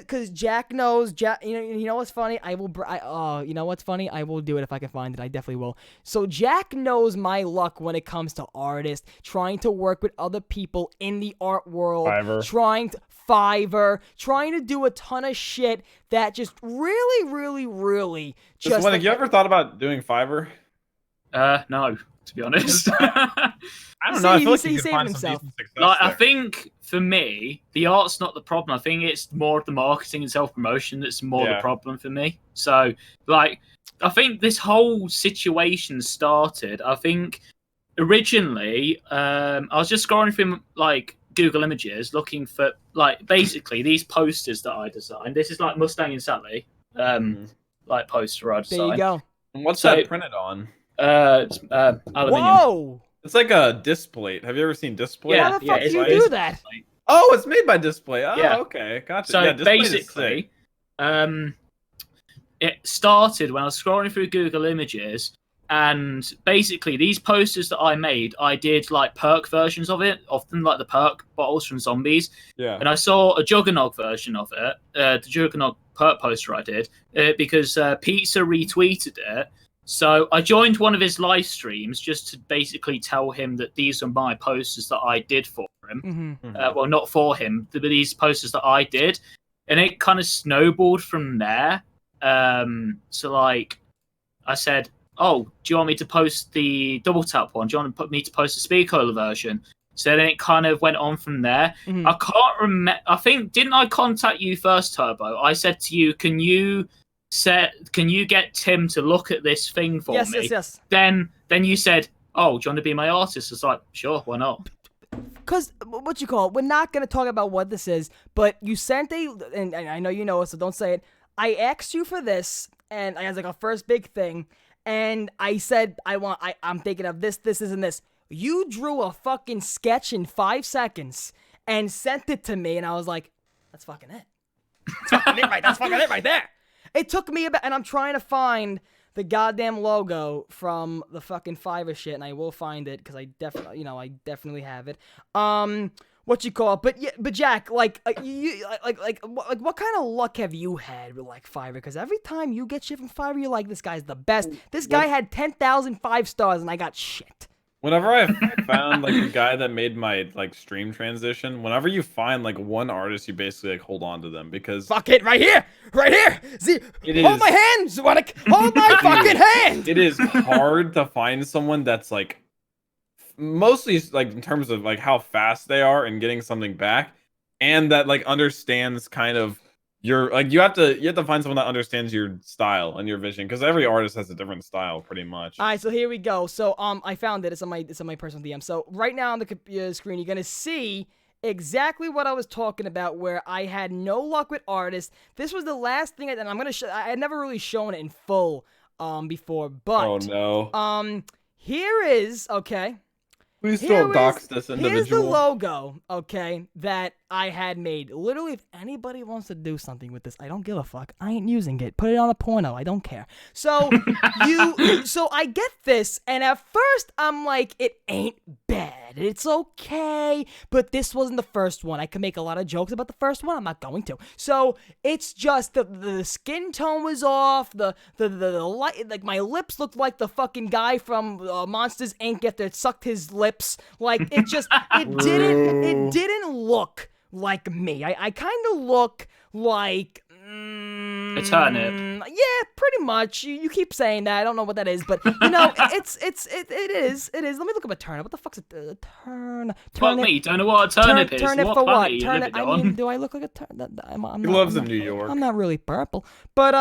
Cause Jack knows. You know what's funny? You know what's funny? I will do it if I can find it. I definitely will. So Jack knows my luck when it comes to artists, trying to work with other people in the art world, Fiverr, trying to do a ton of shit that just really just. Have you ever thought about doing Fiverr? No. To be honest, I don't know. I feel like he's saving himself. Like, I think for me, the art's not the problem. I think it's more the marketing and self-promotion that's more the problem for me. So, like, I think this whole situation started. I think originally, I was just scrolling through like Google Images, looking for like basically these posters that I designed. This is like Mustang and Sally, like poster I designed. There you go. And what's that printed on? It's aluminium. Whoa! It's like a Displate. Have you ever seen Displate? How the fuck do you do that? Oh, it's made by Displate. Oh, yeah. Okay, gotcha. So Displate basically, it started when I was scrolling through Google Images, and basically these posters that I made, I did like perk versions of it, often like the perk bottles from Zombies. Yeah. And I saw a Juggernog version of it, the Juggernog perk poster I did, because Pizza retweeted it. So I joined one of his live streams just to basically tell him that these are my posters that I did for him. Well, not for him, but these posters that I did. And it kind of snowballed from there. So, like, I said, oh, do you want me to post the double tap one? Do you want me to post the speed cola version? So then it kind of went on from there. I can't remember. I think, didn't I contact you first, Turbo? I said to you, can you get Tim to look at this thing for me? Yes. Then you said, oh, do you want to be my artist? It's like, sure, why not? Because, we're not going to talk about what this is, but you sent and I know you know it, so don't say it. I asked you for this and I had like a first big thing, and I said I'm thinking of this, and this. You drew a fucking sketch in 5 seconds and sent it to me, and I was like, that's fucking it. That's fucking it right there. It took me about, and I'm trying to find the goddamn logo from the fucking Fiverr shit, and I will find it because I definitely have it. What you call it? But Jack, like what kind of luck have you had with like Fiverr? Because every time you get shit from Fiverr, you're like, this guy's the best. This guy had 10,000 5-stars, and I got shit. Whenever I found like the guy that made my like stream transition, whenever you find like one artist, you basically like hold on to them because fuck it, right here. Hold my hand, ZWENIC. Hold my fucking hand. It is hard to find someone that's like mostly like in terms of like how fast they are and getting something back, and that like understands kind of your like you have to find someone that understands your style and your vision, because every artist has a different style pretty much. All right, so here we go. So I found it. It's on my personal DM. So right now on the screen, you're gonna see exactly what I was talking about, where I had no luck with artists. This was the last thing, and I'm gonna I had never really shown it in full before, but oh no. Here is okay. Please don't dox this individual. Here's the logo, okay, that I had made. Literally, if anybody wants to do something with this, I don't give a fuck. I ain't using it. Put it on a porno. I don't care. So so I get this, and at first I'm like, it ain't bad. It's okay. But this wasn't the first one. I could make a lot of jokes about the first one. I'm not going to. So it's just the skin tone was off. The light, like my lips looked like the fucking guy from Monsters Inc. after it sucked his lips. Like it just it didn't look like me. I kind of look like a turnip. Yeah, pretty much. You keep saying that. I don't know what that is, but you know, it is. Let me look up a turnip. What the fuck's a turnip? Fuck me, you don't know what a turnip is. Turnip what for what? Turnip. I mean, do I look like a turnip? He lives in New York. I'm not really purple, but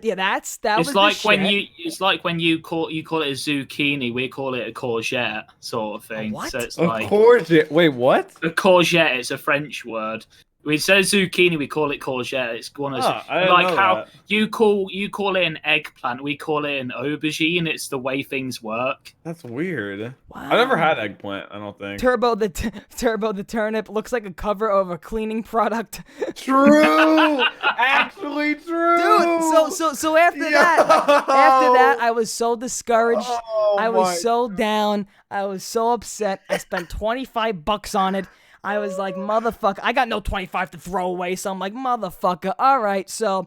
yeah, that was like the when shit. it's like when you call it a zucchini, we call it a courgette sort of thing. What? So it's A like courgette. Wait, what? a courgette. It's a French word. We say zucchini, we call it courgette. It's one of I didn't like know how that. you call it an eggplant, we call it an aubergine. It's the way things work. That's weird. Wow. I never had eggplant, I don't think. Turbo the turnip looks like a cover of a cleaning product. True. Actually true. Dude, so after that, I was so discouraged. Oh, I was my so down. I was so upset. I spent $25 on it. I was like, motherfucker, I got no 25 to throw away, so I'm like, motherfucker, all right, so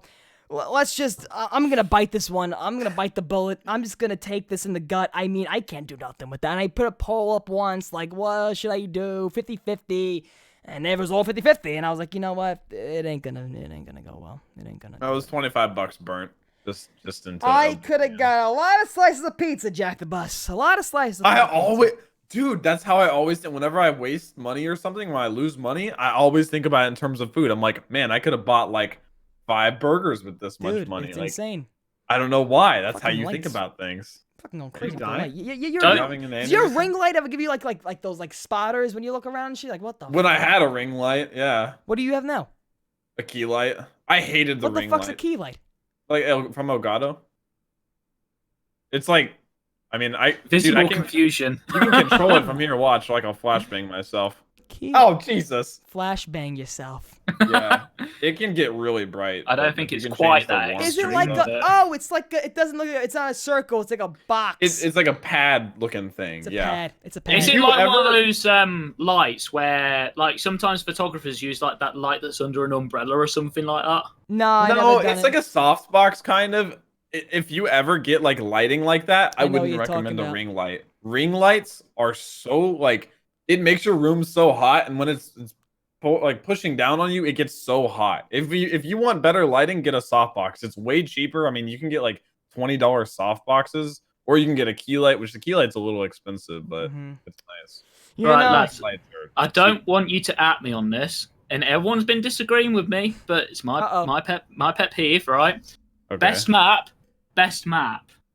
let's just, I'm going to bite this one. I'm going to bite the bullet. I'm just going to take this in the gut. I mean, I can't do nothing with that. And I put a poll up once, like, what should I do? 50-50. And it was all 50-50. And I was like, you know what? It ain't gonna go well. It ain't gonna. That was $25 burnt. Just into. I could have got a lot of slices of pizza, Jack the Bus. A lot of slices. Dude, that's how I always think. Whenever I waste money or something, when I lose money, I always think about it in terms of food. I'm like, man, I could have bought like 5 burgers with this much money. It's like, insane. I don't know why. That's Fucking how you lights. think about things. Fucking going crazy. Dying? Does your ring light ever give you like those like spotters when you look around and shit? Like, what the? When I had a ring light, yeah. What do you have now? A key light. I hated the ring light. What the fuck's a key light? Like from Elgato. It's like, I mean, Visible confusion. You can control it from here. Watch, like I'll flashbang myself. Key Oh Jesus! Flashbang yourself. Yeah, it can get really bright. I don't think it's quite that Is it extreme. like it's like it doesn't look. It's not a circle. It's like a box. It's like a pad looking thing. It's a yeah. pad. It's a pad. Is it like one of those lights where, like, sometimes photographers use like that light that's under an umbrella or something like that? No, it's like a softbox kind of. If you ever get like lighting like that, I wouldn't recommend a ring light. Ring lights are so like it makes your room so hot, and when it's like pushing down on you, it gets so hot. If you want better lighting, get a softbox. It's way cheaper. I mean, you can get like $20 softboxes, or you can get a key light, which the key light's a little expensive, but it's nice. Right, lads, I don't want you to at me on this, and everyone's been disagreeing with me, but it's my pet peeve, right? Okay. Best map.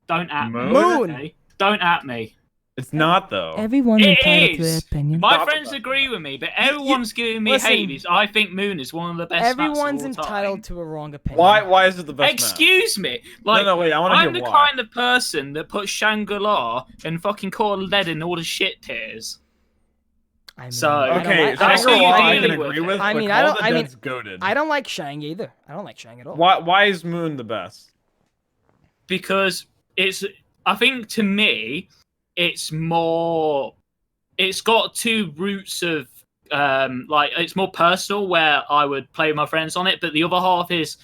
Don't at me. Moon. Okay? Don't at me. It's not though. Everyone's It entitled to their is. opinion. My Stop friends it. agree with me, but everyone's giving me listen. hate. Because I think Moon is one of the best. Everyone's maps of all entitled time. to a wrong opinion. Why is it the best map? Excuse me. Like, no, wait, I wanna I'm hear the why. kind of person that puts Shangri-La and fucking Coeur lead in all the shit tiers. I mean, So- Okay, That's what Shangri-La you're I can dealing agree with. with. I but mean, Call I of don't- the I mean, Dead's goated. I don't like Shang either. I don't like Shang at all. Why is Moon the best? Because I think to me, it's more. It's got two roots of like it's more personal where I would play with my friends on it, but the other half is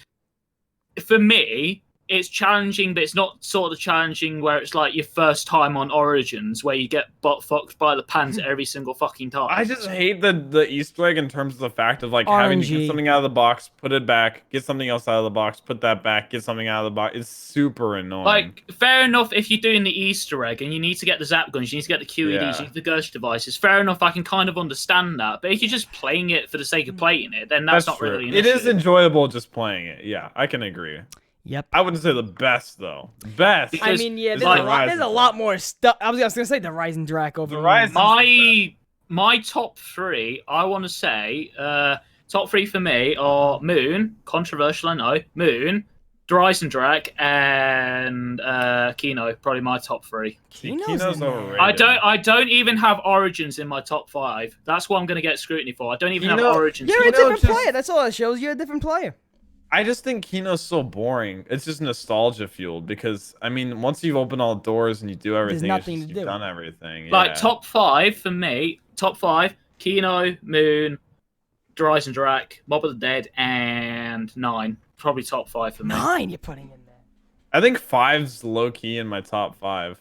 for me. It's challenging, but it's not sort of challenging where it's like your first time on Origins, where you get butt fucked by the pants every single fucking time. I just hate the Easter egg in terms of the fact of like having to RNG. get something out of the box, put it back, get something else out of the box, put that back, get something out of the box. It's super annoying. Like, fair enough if you're doing the Easter egg and you need to get the zap guns, you need to get the QEDs, Yeah. you need the ghost devices. Fair enough, I can kind of understand that. But if you're just playing it for the sake of playing it, then that's not true. really an It is issue. enjoyable just playing it. Yeah, I can agree. Yep. I wouldn't say the best though. Best. I Because mean, yeah, it's there's, the a lot, Rise there's a of lot more stuff. I was gonna say the Rise and Drac over The Rise- My top three, I want to say, top three for me are Moon, controversial I know, Moon, Dreisendrack, and Kino. Probably my top three. Kino's Kino's in there. overrated. I don't even have Origins in my top five. That's what I'm gonna get scrutiny for. I don't even have Kino- Origins. You're a Kino different just- player. That's all it shows. You're a different player. I just think Kino's so boring. It's just nostalgia fueled because I mean, once you've opened all the doors and you do everything, nothing it's just, to do. you've done everything. Like yeah. top five for me. Top five: Kino, Moon, Dreisendrack, Mob of the Dead, and 9. Probably top five for me. 9 you're putting in there. I think 5's low key in my top 5.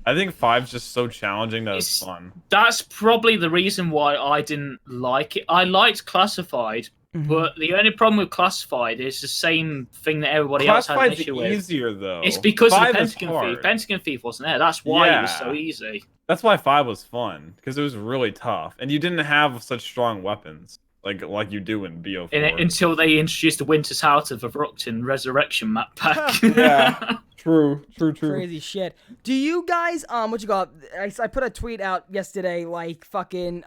I think 5's just so challenging that it's fun. That's probably the reason why I didn't like it. I liked Classified, but the only problem with Classified is the same thing that everybody else had an Classified's issue with. easier though. It's because of the 5 is Pentagon hard. Thief. Pentagon Thief wasn't there. That's why it was Yeah. so easy. That's why 5 was fun because it was really tough and you didn't have such strong weapons like you do in BO4. Until they introduced the Winter's Heart of Avructin Resurrection map pack. Yeah. True. Crazy shit. Do you guys what you call it? I put a tweet out yesterday like fucking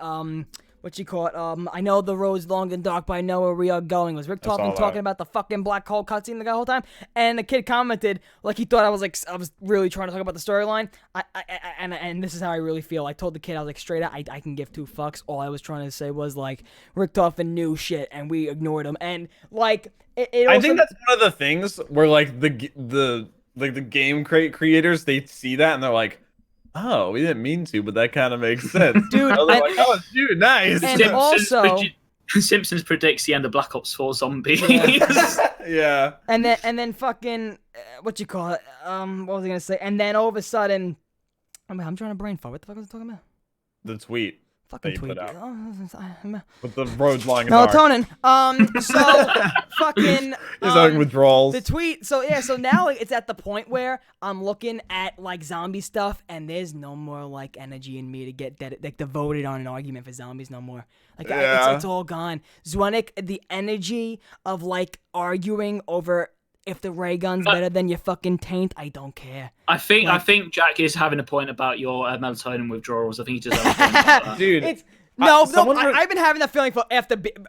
what you call it? I know the road's long and dark, but I know where we are going. Was Rick I saw talking that. about the fucking black hole cutscene the whole time? And the kid commented like he thought I was really trying to talk about the storyline. And this is how I really feel. I told the kid I was like straight out I can give two fucks. All I was trying to say was like Rick Toffin knew shit and we ignored him. And like it I also, think that's one of the things where like the game creators they see that and they're like, oh, we didn't mean to, but that kind of makes sense. Dude, they're like, oh, dude, nice. and also Simpsons predicts the end of Black Ops 4 Zombies. Yeah. And then fucking what you call it? What was I gonna say? And then all of a sudden, I'm trying to brain fart. What the fuck was I talking about? The tweet Fucking you tweet. put out. Oh, with the roads long and dark. melatonin. So fucking He's having withdrawals. the tweet. So yeah. So now it's at the point where I'm looking at like zombie stuff, and there's no more like energy in me to get devoted on an argument for zombies no more. Like Yeah. it's all gone. ZWENIC, the energy of like arguing over if the ray gun's better than your fucking taint, I don't care. I think Jack is having a point about your melatonin withdrawals. I think he does have a point about that. Dude. It's someone I've been having that feeling for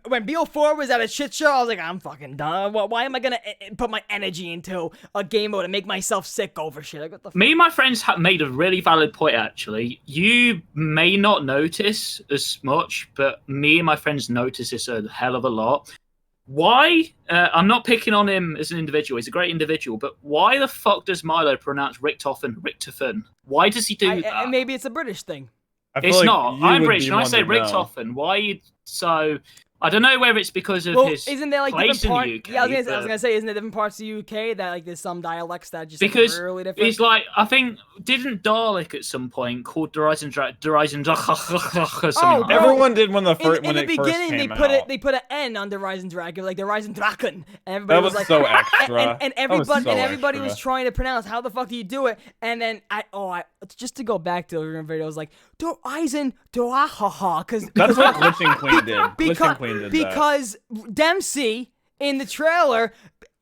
when BO4 was at a shit show. I was like, I'm fucking done. Why am I gonna put my energy into a game mode and make myself sick over shit? Like, what the Me and my friends made a really valid point, actually. You may not notice as much, but me and my friends notice this a hell of a lot. Why? I'm not picking on him as an individual. He's a great individual, but why the fuck does Milo pronounce Richtofen Richtofen? Why does he do that? Maybe it's a British thing. I feel It's like not. you I'm would British, be and I one say to know. Richtofen. Why? So I don't know whether it's because of Well, his isn't there like place different in parts? the UK. Yeah, I was but- gonna say, isn't there different parts of the UK that like there's some dialects that just because really different? it's like I think didn't Dalek at some point called Dreisendrach or something? Oh, like Everyone did when the first in the beginning, they put an N on the Rise and Dragon, like the Rise and Draken, and everybody That was like so extra. and That was everybody so was extra. trying to pronounce how the fuck do you do it, and then I just to go back to the original video, I was like do Eisen do because That's what Glitching Queen did. Glitching Queen did that. because Dempsey in the trailer,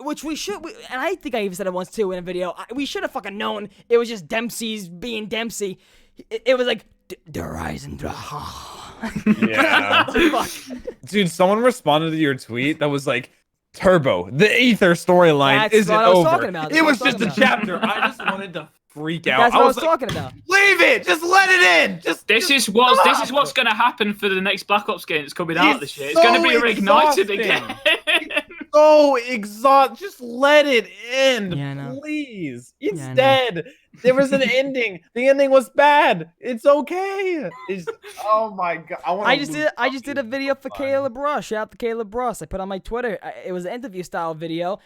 which and I think I even said it once too in a video, we should have fucking known it was just Dempsey's being Dempsey. it was like the rising. Yeah. Dude, someone responded to your tweet that was like, Turbo, the Ether storyline isn't what I was over. talking about. It was just a chapter. I just wanted to freak out. That's what I was like, talking about. Leave it. Just let it in. This is what's going to happen for the next Black Ops game that's coming out this year. It's so going to be reignited again. So exhausted. Just let it end, Yeah, I know. please. It's Yeah, I know. dead. There was an ending. The ending was bad. It's okay. It's, oh my god. I just did a video for Caleb Ross. Shout out to Caleb Ross. I put on my Twitter. It was an interview style video.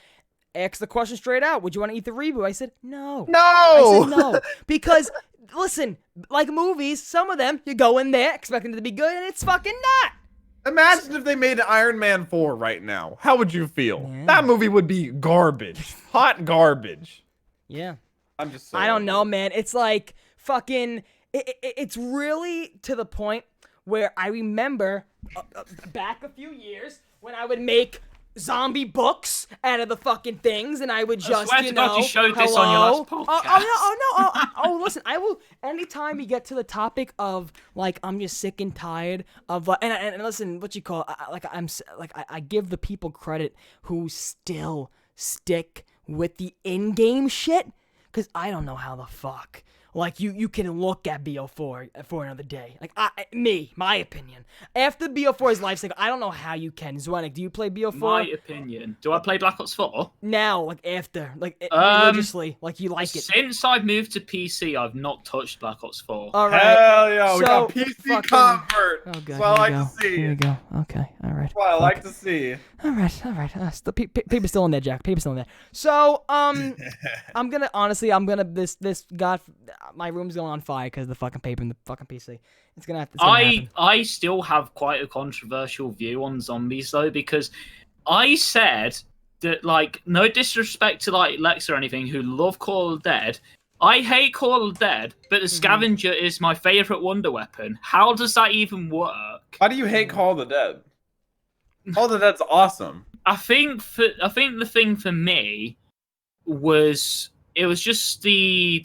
Asked the question straight out. Would you want to eat the reboot? I said no. No. I said no because listen, like movies, some of them you go in there expecting it to be good and it's fucking not. Imagine if they made Iron Man 4 right now. How would you feel? Yeah. That movie would be garbage. Hot garbage. Yeah. I'm just so I don't know, man. It's like fucking. It's really to the point where I remember back a few years when I would make zombie books out of the fucking things, and I would just, swear to God, you showed this on your last podcast. Oh, listen, I will. Anytime you get to the topic of like, I'm just sick and tired of, and listen, what you call, I give the people credit who still stick with the in-game shit. Because I don't know how the fuck. Like, you can look at BO4 for another day. Like, my opinion. After BO4's life cycle, I don't know how you can. ZWENIC, do you play BO4? My opinion. Do I play Black Ops 4? Now, like, after. Like, religiously. Like, you like it. Since I've moved to PC, I've not touched Black Ops 4. All right. Hell yeah, we So, got PC convert. Oh, good. That's what I like to see. Here we go. Okay, all right. That's what I like to see. All right. Paper's still in there, Jack. Paper's still in there. So, I'm gonna my room's going on fire because of the fucking paper and the fucking PC. It's gonna happen. I still have quite a controversial view on zombies though, because I said that, like, no disrespect to like Lex or anything who love Call of Dead. I hate Call of Dead, but the scavenger is my favorite wonder weapon. How does that even work? How do you hate Call of the Dead? Call of the Dead's awesome. I think the thing for me was it was just the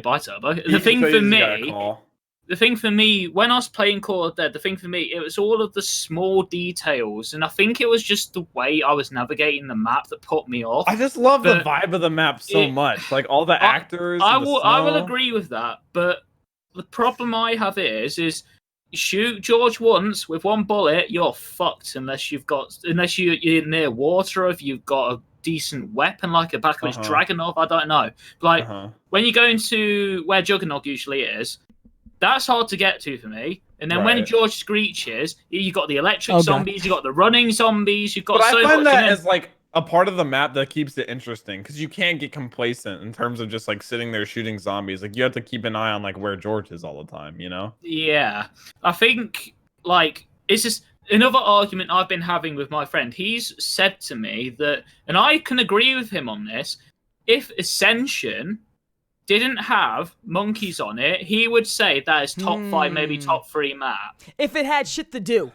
bye Turbo. The thing for me when I was playing Call of Dead, the thing for me it was all of the small details, and I think it was just the way I was navigating the map that put me off. I just love the vibe of the map so much, like all the actors. I will agree with that, but the problem I have is you shoot George once with one bullet, you're fucked unless you're near water, or if you've got a decent weapon like a Backlash Dragunov, I don't know. Like when you go into where Juggernaut usually is, that's hard to get to for me. And then when George screeches, you got the electric zombies, you got the running zombies, you've got but so much. I find that as like a part of the map that keeps it interesting, because you can't get complacent in terms of just like sitting there shooting zombies. Like you have to keep an eye on like where George is all the time, you know? Yeah, I think like it's just another argument I've been having with my friend. He's said to me that, and I can agree with him on this, if Ascension didn't have monkeys on it, he would say that is top 5, maybe top 3 map. If it had shit to do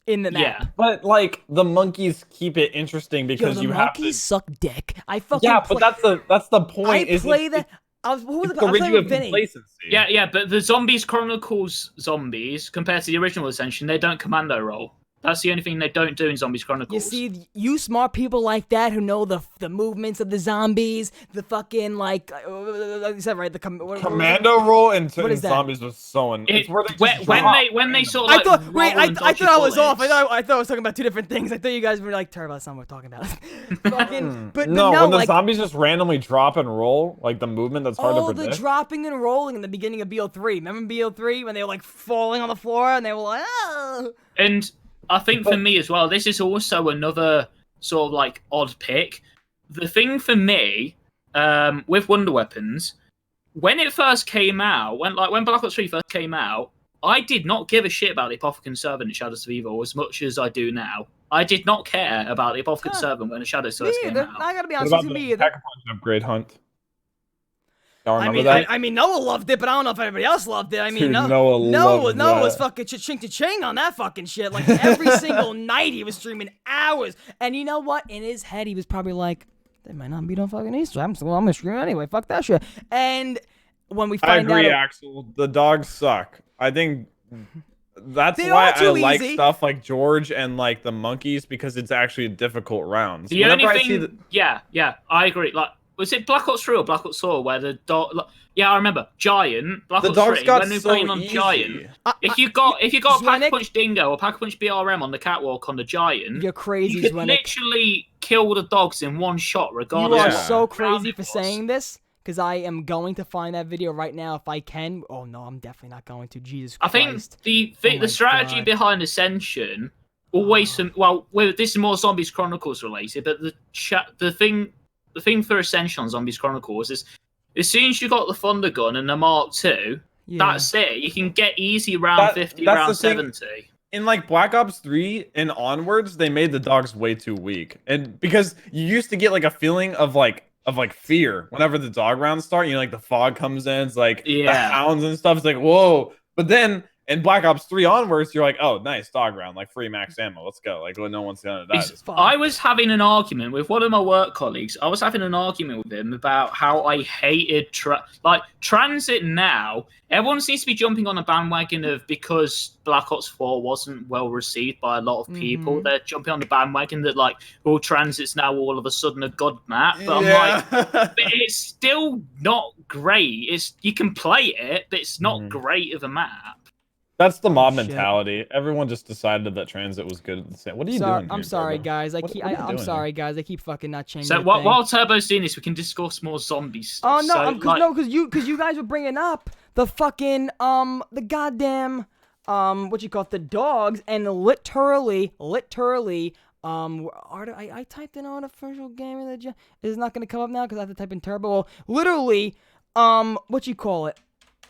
in the map. Yeah. But like the monkeys keep it interesting because you have to. Monkeys suck dick. I fucking but that's the point. I play that. Who was the original Vinny? Yeah, but the Zombies Chronicles zombies, compared to the original Ascension, they don't commando roll. That's the only thing they don't do in Zombies Chronicles. You see, you smart people like that who know the movements of the zombies, the fucking like you said right, the commando roll in Zombies was so it's where they when they sort of like I thought I was off. I thought I was talking about two different things. I thought you guys were like Turbo, that's not what we're talking about. Fucking, but no, when the like, zombies just randomly drop and roll, like the movement that's hard to predict. The dropping and rolling in the beginning of BO3. Remember BO3 when they were like falling on the floor and they were like, oh. And I think for me as well, this is also another sort of like odd pick. The thing for me with Wonder Weapons, when it first came out, when Black Ops 3 first came out, I did not give a shit about the Apothicon Servant in Shadows of Evil as much as I do now. I did not care about the Apothicon Servant when the Shadows first came out. I gotta be honest with you, me either. Pack-a-Punch upgrade hunt. I mean, Noah loved it, but I don't know if anybody else loved it. I mean, Dude, Noah was fucking ching on that fucking shit. Like every single night, he was streaming hours. And you know what? In his head, he was probably like, "They might not be no fucking Easter. I'm gonna stream anyway. Fuck that shit." And when we find I agree, out. Axel. The dogs suck. I think that's They why are too I like easy. stuff like George and like the monkeys because it's actually difficult rounds. The Whenever only I thing, see the yeah, I agree. Like, was it Black Ops 3 or Black Ops 4 where the dog? Like, yeah, I remember Giant. Black The Ops dogs 3 got when we were so playing on easy. Giant. If you got a Pack ZWENIC? Punch Dingo or Pack Punch BRM on the catwalk on the Giant, You're crazy, you could ZWENIC. literally kill the dogs in one shot, You regardless. are of Yeah. so what round crazy it for was. saying this, because I am going to find that video right now if I can. Oh no, I'm definitely not going to. Jesus I Christ. think Oh my the strategy God. behind Ascension always this is more Zombies Chronicles related, but the thing for Ascension on Zombies Chronicles is as soon as you got the Thunder Gun and the Mark II, Yeah. that's it. You can get easy round 50, that's round the thing. 70. In like Black Ops 3 and onwards, they made the dogs way too weak. And because you used to get like a feeling of fear whenever the dog rounds start, you know, like the fog comes in, it's like the Yeah. hounds and stuff. It's like, whoa. But then in Black Ops 3 onwards, you're like, oh, nice dog round, like free max ammo. Let's go. Like, well, no one's gonna die. Because I was having an argument with one of my work colleagues. I was having an argument with him about how I hated transit now. Everyone seems to be jumping on a bandwagon of because Black Ops 4 wasn't well received by a lot of people. They're jumping on the bandwagon that like, well, transit's now all of a sudden a god map. But I'm like, but it's still not great. You can play it, but it's not great of a map. That's the mob shit. mentality. Everyone just decided that transit was good at the same. What are you doing? I'm here, sorry, Turbo? guys. What are you I'm doing sorry, guys. I keep fucking not changing. So the thing. while Turbo's doing this, we can discuss more zombie stuff. Oh no, So, because you guys were bringing up the fucking the goddamn what you call it, the dogs, and literally I typed in artificial gaming. It's not gonna come up now because I have to type in turbo. Well, literally what you call it,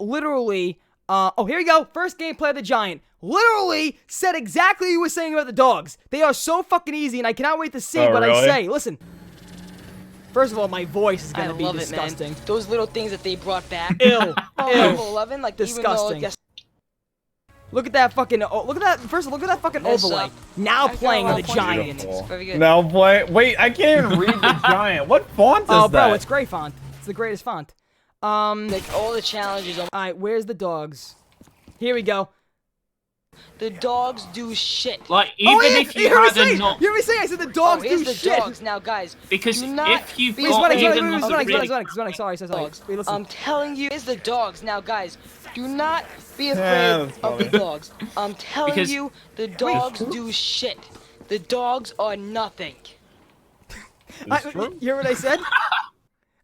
literally. Oh, here you go. First gameplay of the Giant. Literally said exactly what you were saying about the dogs. They are so fucking easy, and I cannot wait to see what I really? say. Listen. First of all, my voice is gonna be love disgusting. it, man. Those little things that they brought back. Ill. Level 11, like Disgusting. Even though, Look at that fucking. Oh, look at that. First, look at that fucking This, overlay. Now I playing got with the a lot of Giant. points. Very good. Now play. Wait, I can't even read the Giant. What font is Oh, that? bro, it's great font. It's the greatest font. Like all the challenges. All right, where's the dogs? Here we go. The dogs do shit. like even if you hear me had say, a not you hear me say? I said the dogs here's do the shit. dogs now, guys. because do not if you've be He's got running, even he's like a running, really he's running. Sorry. Dogs. Wait, listen. I'm telling you, it's the dogs now, guys. Do not be afraid that's of the funny. dogs. I'm telling Because- you, the dogs do shit. The dogs are nothing. You hear what I said?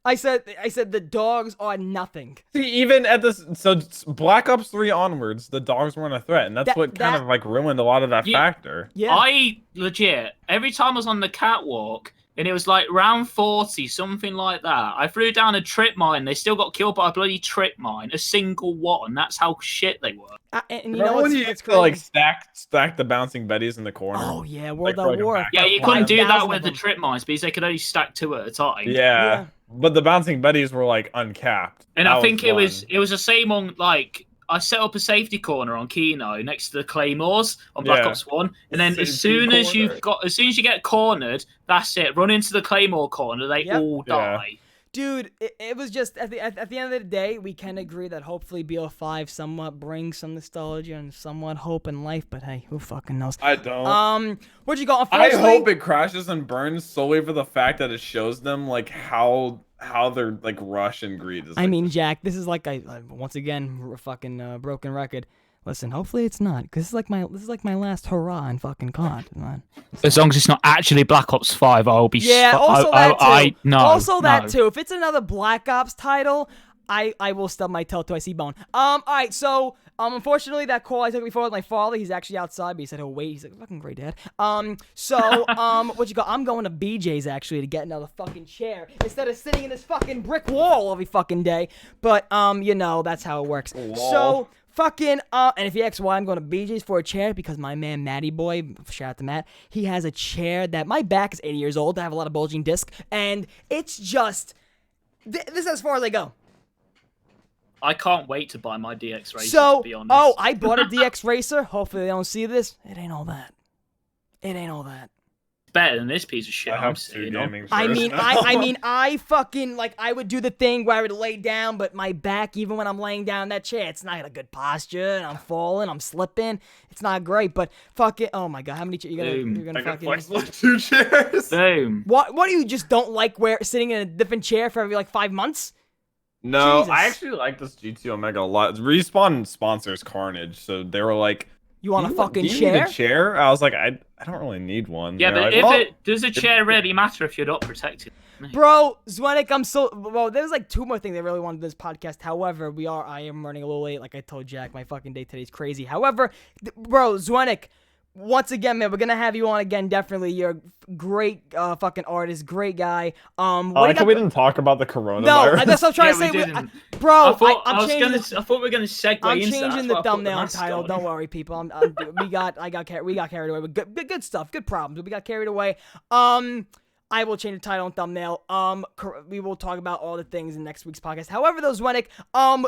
I said the dogs are nothing. See, even at this, so Black Ops 3 onwards, the dogs weren't a threat, and that's That- what kind that- of like ruined a lot of that Yeah. factor. Yeah. I legit every time I was on the catwalk and it was like round 40, something like that. I threw down a trip mine. They still got killed by a bloody trip mine, a single one. That's how shit they were. And you Remember know when what's you what's used to like crazy? stack the bouncing betties in the corner? Oh yeah, World for at like a War. back- Yeah, you Five couldn't do that 5,000 with of the them. trip mines because they could only stack 2 at a time. Yeah. But the bouncing betties were like uncapped. And That I think it fun. was the same on like I set up a safety corner on Kino next to the Claymores on Black Yeah. Ops 1, and then as Safety soon as corner. as soon as you get cornered, that's it. Run into the Claymore corner, they Yep. all Yeah. die. Dude, it was just at the end of the day, we can agree that hopefully BO5 somewhat brings some nostalgia and somewhat hope in life. But hey, who fucking knows? I don't. What'd you got? I hope it crashes and burns solely for the fact that it shows them like how their like rush and greed is. I like, mean, Jack, this is like once again fucking broken record. Listen, hopefully it's not, because this is like my last hurrah in fucking COD, man. As long as it's not actually Black Ops 5, I'll be Yeah, also that too. no, also that no. too. If it's another Black Ops title, I will stub my toe till I see bone. All right, so unfortunately that call I took before with my father, he's actually outside, but he said he'll wait. He's like, fucking great, Dad. So what you got? I'm going to BJ's actually to get another fucking chair instead of sitting in this fucking brick wall every fucking day. But you know, that's how it works. So fucking and if you ask why I'm going to BJ's for a chair, because my man Matty Boy, shout out to Matt, he has a chair that my back is 80 years old. I have a lot of bulging disc, and it's just this is as far as I go. I can't wait to buy my DX Racer, So, to be honest. I bought a DX Racer. Hopefully they don't see this. It ain't all that. It ain't all that. better than this piece of shit I I'm have sitting two on. gaming I chairs mean, now. I fucking like I would do the thing where I would lay down, but my back, even when I'm laying down in that chair, it's not a good posture, and I'm falling, I'm slipping. It's not great, but fuck it. Oh my god, how many chairs you're gonna I can fucking? flex like 2 chairs. Boom. What do you just don't like sitting in a different chair for every like 5 months? No, Jesus. I actually like this GT Omega a lot. Respawn sponsors Carnage, so they were like, You want a fucking do you chair? need a chair? I was like, I don't really need one. Yeah, They're but like, if well, it does a chair really matter if you're not protected? Bro, ZWENIC, I'm so well. There's like 2 more things I really wanted this podcast. However, I am running a little late. Like I told Jack, my fucking day today's crazy. However, bro, ZWENIC, once again, man, we're gonna have you on again. Definitely, you're a great fucking artist, great guy. we didn't talk about the coronavirus. No, that's what I'm trying to Yeah, say. we didn't. Bro, I thought I'm changing. I thought we were gonna segue I'm into that. changing That's the why I put thumbnail and mask title. on. Don't worry, people. We got carried away with good stuff, good problems, but we got carried away. I will change the title and thumbnail. We will talk about all the things in next week's podcast. However, though, ZWENIC,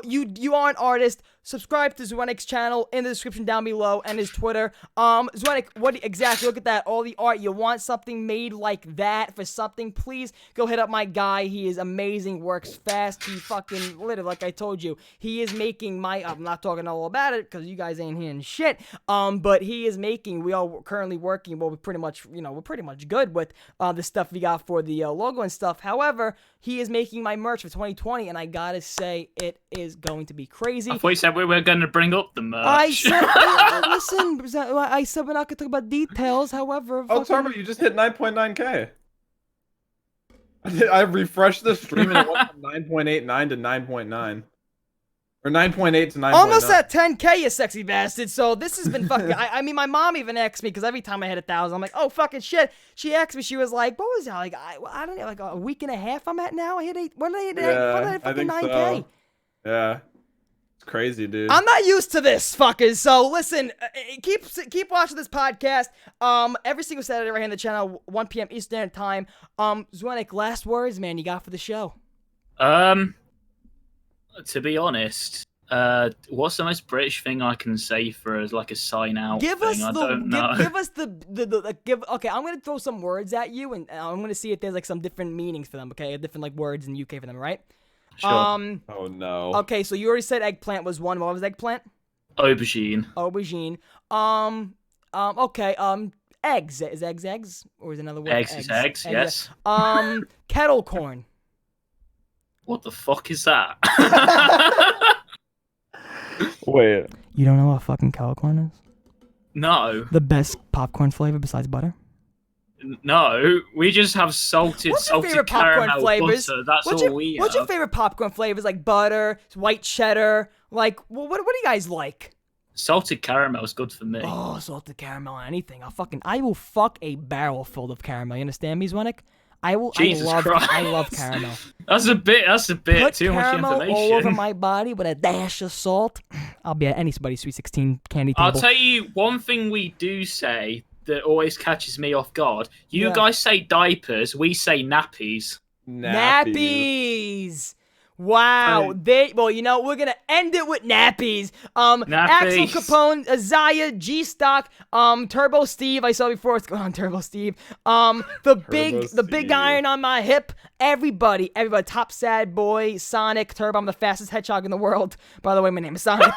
you are an artist. Subscribe to ZWENIC's channel in the description down below and his Twitter. ZWENIC, exactly? Look at that. All the art. You want something made like that for something? Please go hit up my guy. He is amazing. Works fast. He fucking literally, like I told you, he is making my. I'm not talking all about it because you guys ain't hearing shit. But he is making. We are currently working. Well, we're pretty much good with the stuff we got for the logo and stuff. However, he is making my merch for 2020, and I gotta say, it is going to be crazy. I thought you said we were going to bring up the merch. I said, listen, I said we're not gonna talk about details. However, Oh, Tarbo, you just hit 9.9K. I refreshed the stream and it went from 9.89 to 9.9. Or 9.8 to 9.9. almost at 10K, you sexy bastard. So this has been fucking. I mean, my mom even asked me because every time I hit 1,000, I'm like, oh fucking shit. She asked me, she was like, what was that? Like, I don't know, like a week and a half. I'm at now. I hit 8. When did I hit 8? When did I hit fucking 9K? So. Yeah, it's crazy, dude. I'm not used to this, fuckers. So listen, keep watching this podcast. Every single Saturday right here on the channel, 1 p.m. Eastern time. ZWENIC, last words, man, you got for the show. To be honest, what's the most British thing I can say for as like a sign out Give thing? us I don't know. give us okay, I'm gonna throw some words at you and I'm gonna see if there's like some different meanings for them, okay? Different like words in the UK for them, right? Sure. Oh no. Okay, so you already said eggplant was one. What was eggplant? Aubergine. Aubergine. Okay, eggs. Is eggs? Or is another word? Eggs, yes. Kettle corn. What the fuck is that? Wait. You don't know what fucking kettle corn is? No. The best popcorn flavor besides butter? No, we just have salted favorite popcorn caramel flavors? butter. That's What's all we have. What's your favorite popcorn flavors? Like butter, white cheddar. Like, what do you guys like? Salted caramel is good for me. Oh, salted caramel, anything. I will fuck a barrel full of caramel. You understand me, ZWENIC? Jesus Christ. I love caramel. That's a bit Put too much caramel information. all over my body with a dash of salt. I'll be at anybody's Sweet 16 candy table. I'll tell you one thing we do say that always catches me off guard. You Yeah. guys say diapers, we say nappies. Nappies. Wow. Well, you know, we're going to end it with nappies. Axel Nappies. Capone, Zaya, G-Stock, Turbo Steve. I saw before. What's going on, Turbo Steve? The big Steve. iron on my hip. Everybody. Top Sad Boy, Sonic, Turbo. I'm the fastest hedgehog in the world. By the way, my name is Sonic.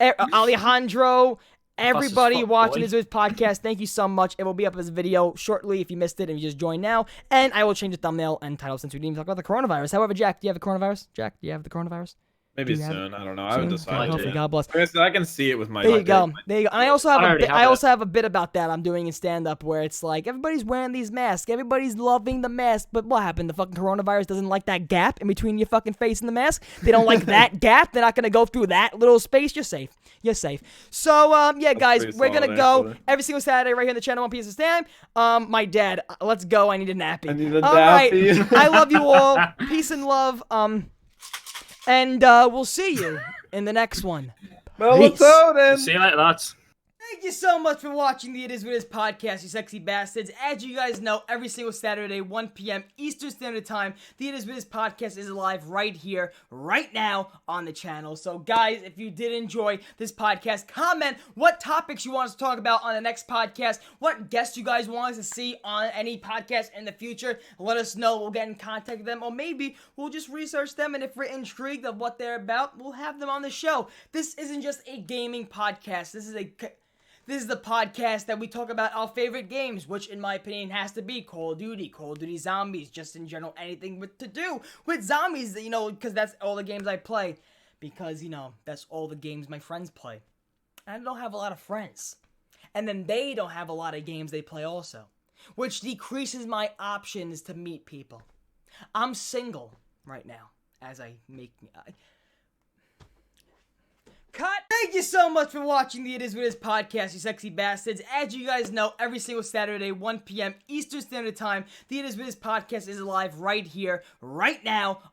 Alejandro. Everybody fuck, watching boy. this podcast, thank you so much. It will be up as a video shortly if you missed it and you just joined now. And I will change the thumbnail and title since we didn't even talk about the coronavirus. However, Jack, do you have the coronavirus? Jack, do you have the coronavirus? Maybe Do you have soon. I don't know. I haven't decided. Hopefully, yet. God bless. Like I said, I can see it with my. There you go. There you go. And I also have I already have I it. also have a bit about that I'm doing in stand up where it's like everybody's wearing these masks. Everybody's loving the mask. But what happened? The fucking coronavirus doesn't like that gap in between your fucking face and the mask. They don't like that gap. They're not going to go through that little space. You're safe. You're safe. So yeah, guys, pretty we're going to solid, go actually. every single Saturday right here on the channel, 1 piece of time. My dad, let's go. I need a nappy. I need a All right. nappy. I love you all. Peace and love. And we'll see you in the next one. Well, Peace. so then. See you later, lads. Hey Thank you so much for watching the It Is What It Is podcast, you sexy bastards. As you guys know, every single Saturday, 1 p.m. Eastern Standard Time, the It Is What It Is podcast is live right here, right now on the channel. So guys, if you did enjoy this podcast, comment what topics you want us to talk about on the next podcast, what guests you guys want us to see on any podcast in the future. Let us know. We'll get in contact with them, or maybe we'll just research them, and if we're intrigued of what they're about, we'll have them on the show. This isn't just a gaming podcast. This is the podcast that we talk about our favorite games, which in my opinion has to be Call of Duty Zombies, just in general, anything to do with zombies, you know, because that's all the games I play. Because, you know, that's all the games my friends play. And I don't have a lot of friends. And then they don't have a lot of games they play also, which decreases my options to meet people. I'm single right now, as I make... Cut! Thank you so much for watching the It Is What It Is podcast, you sexy bastards. As you guys know, every single Saturday, 1 p.m. Eastern Standard Time, the It Is What It Is podcast is live right here, right now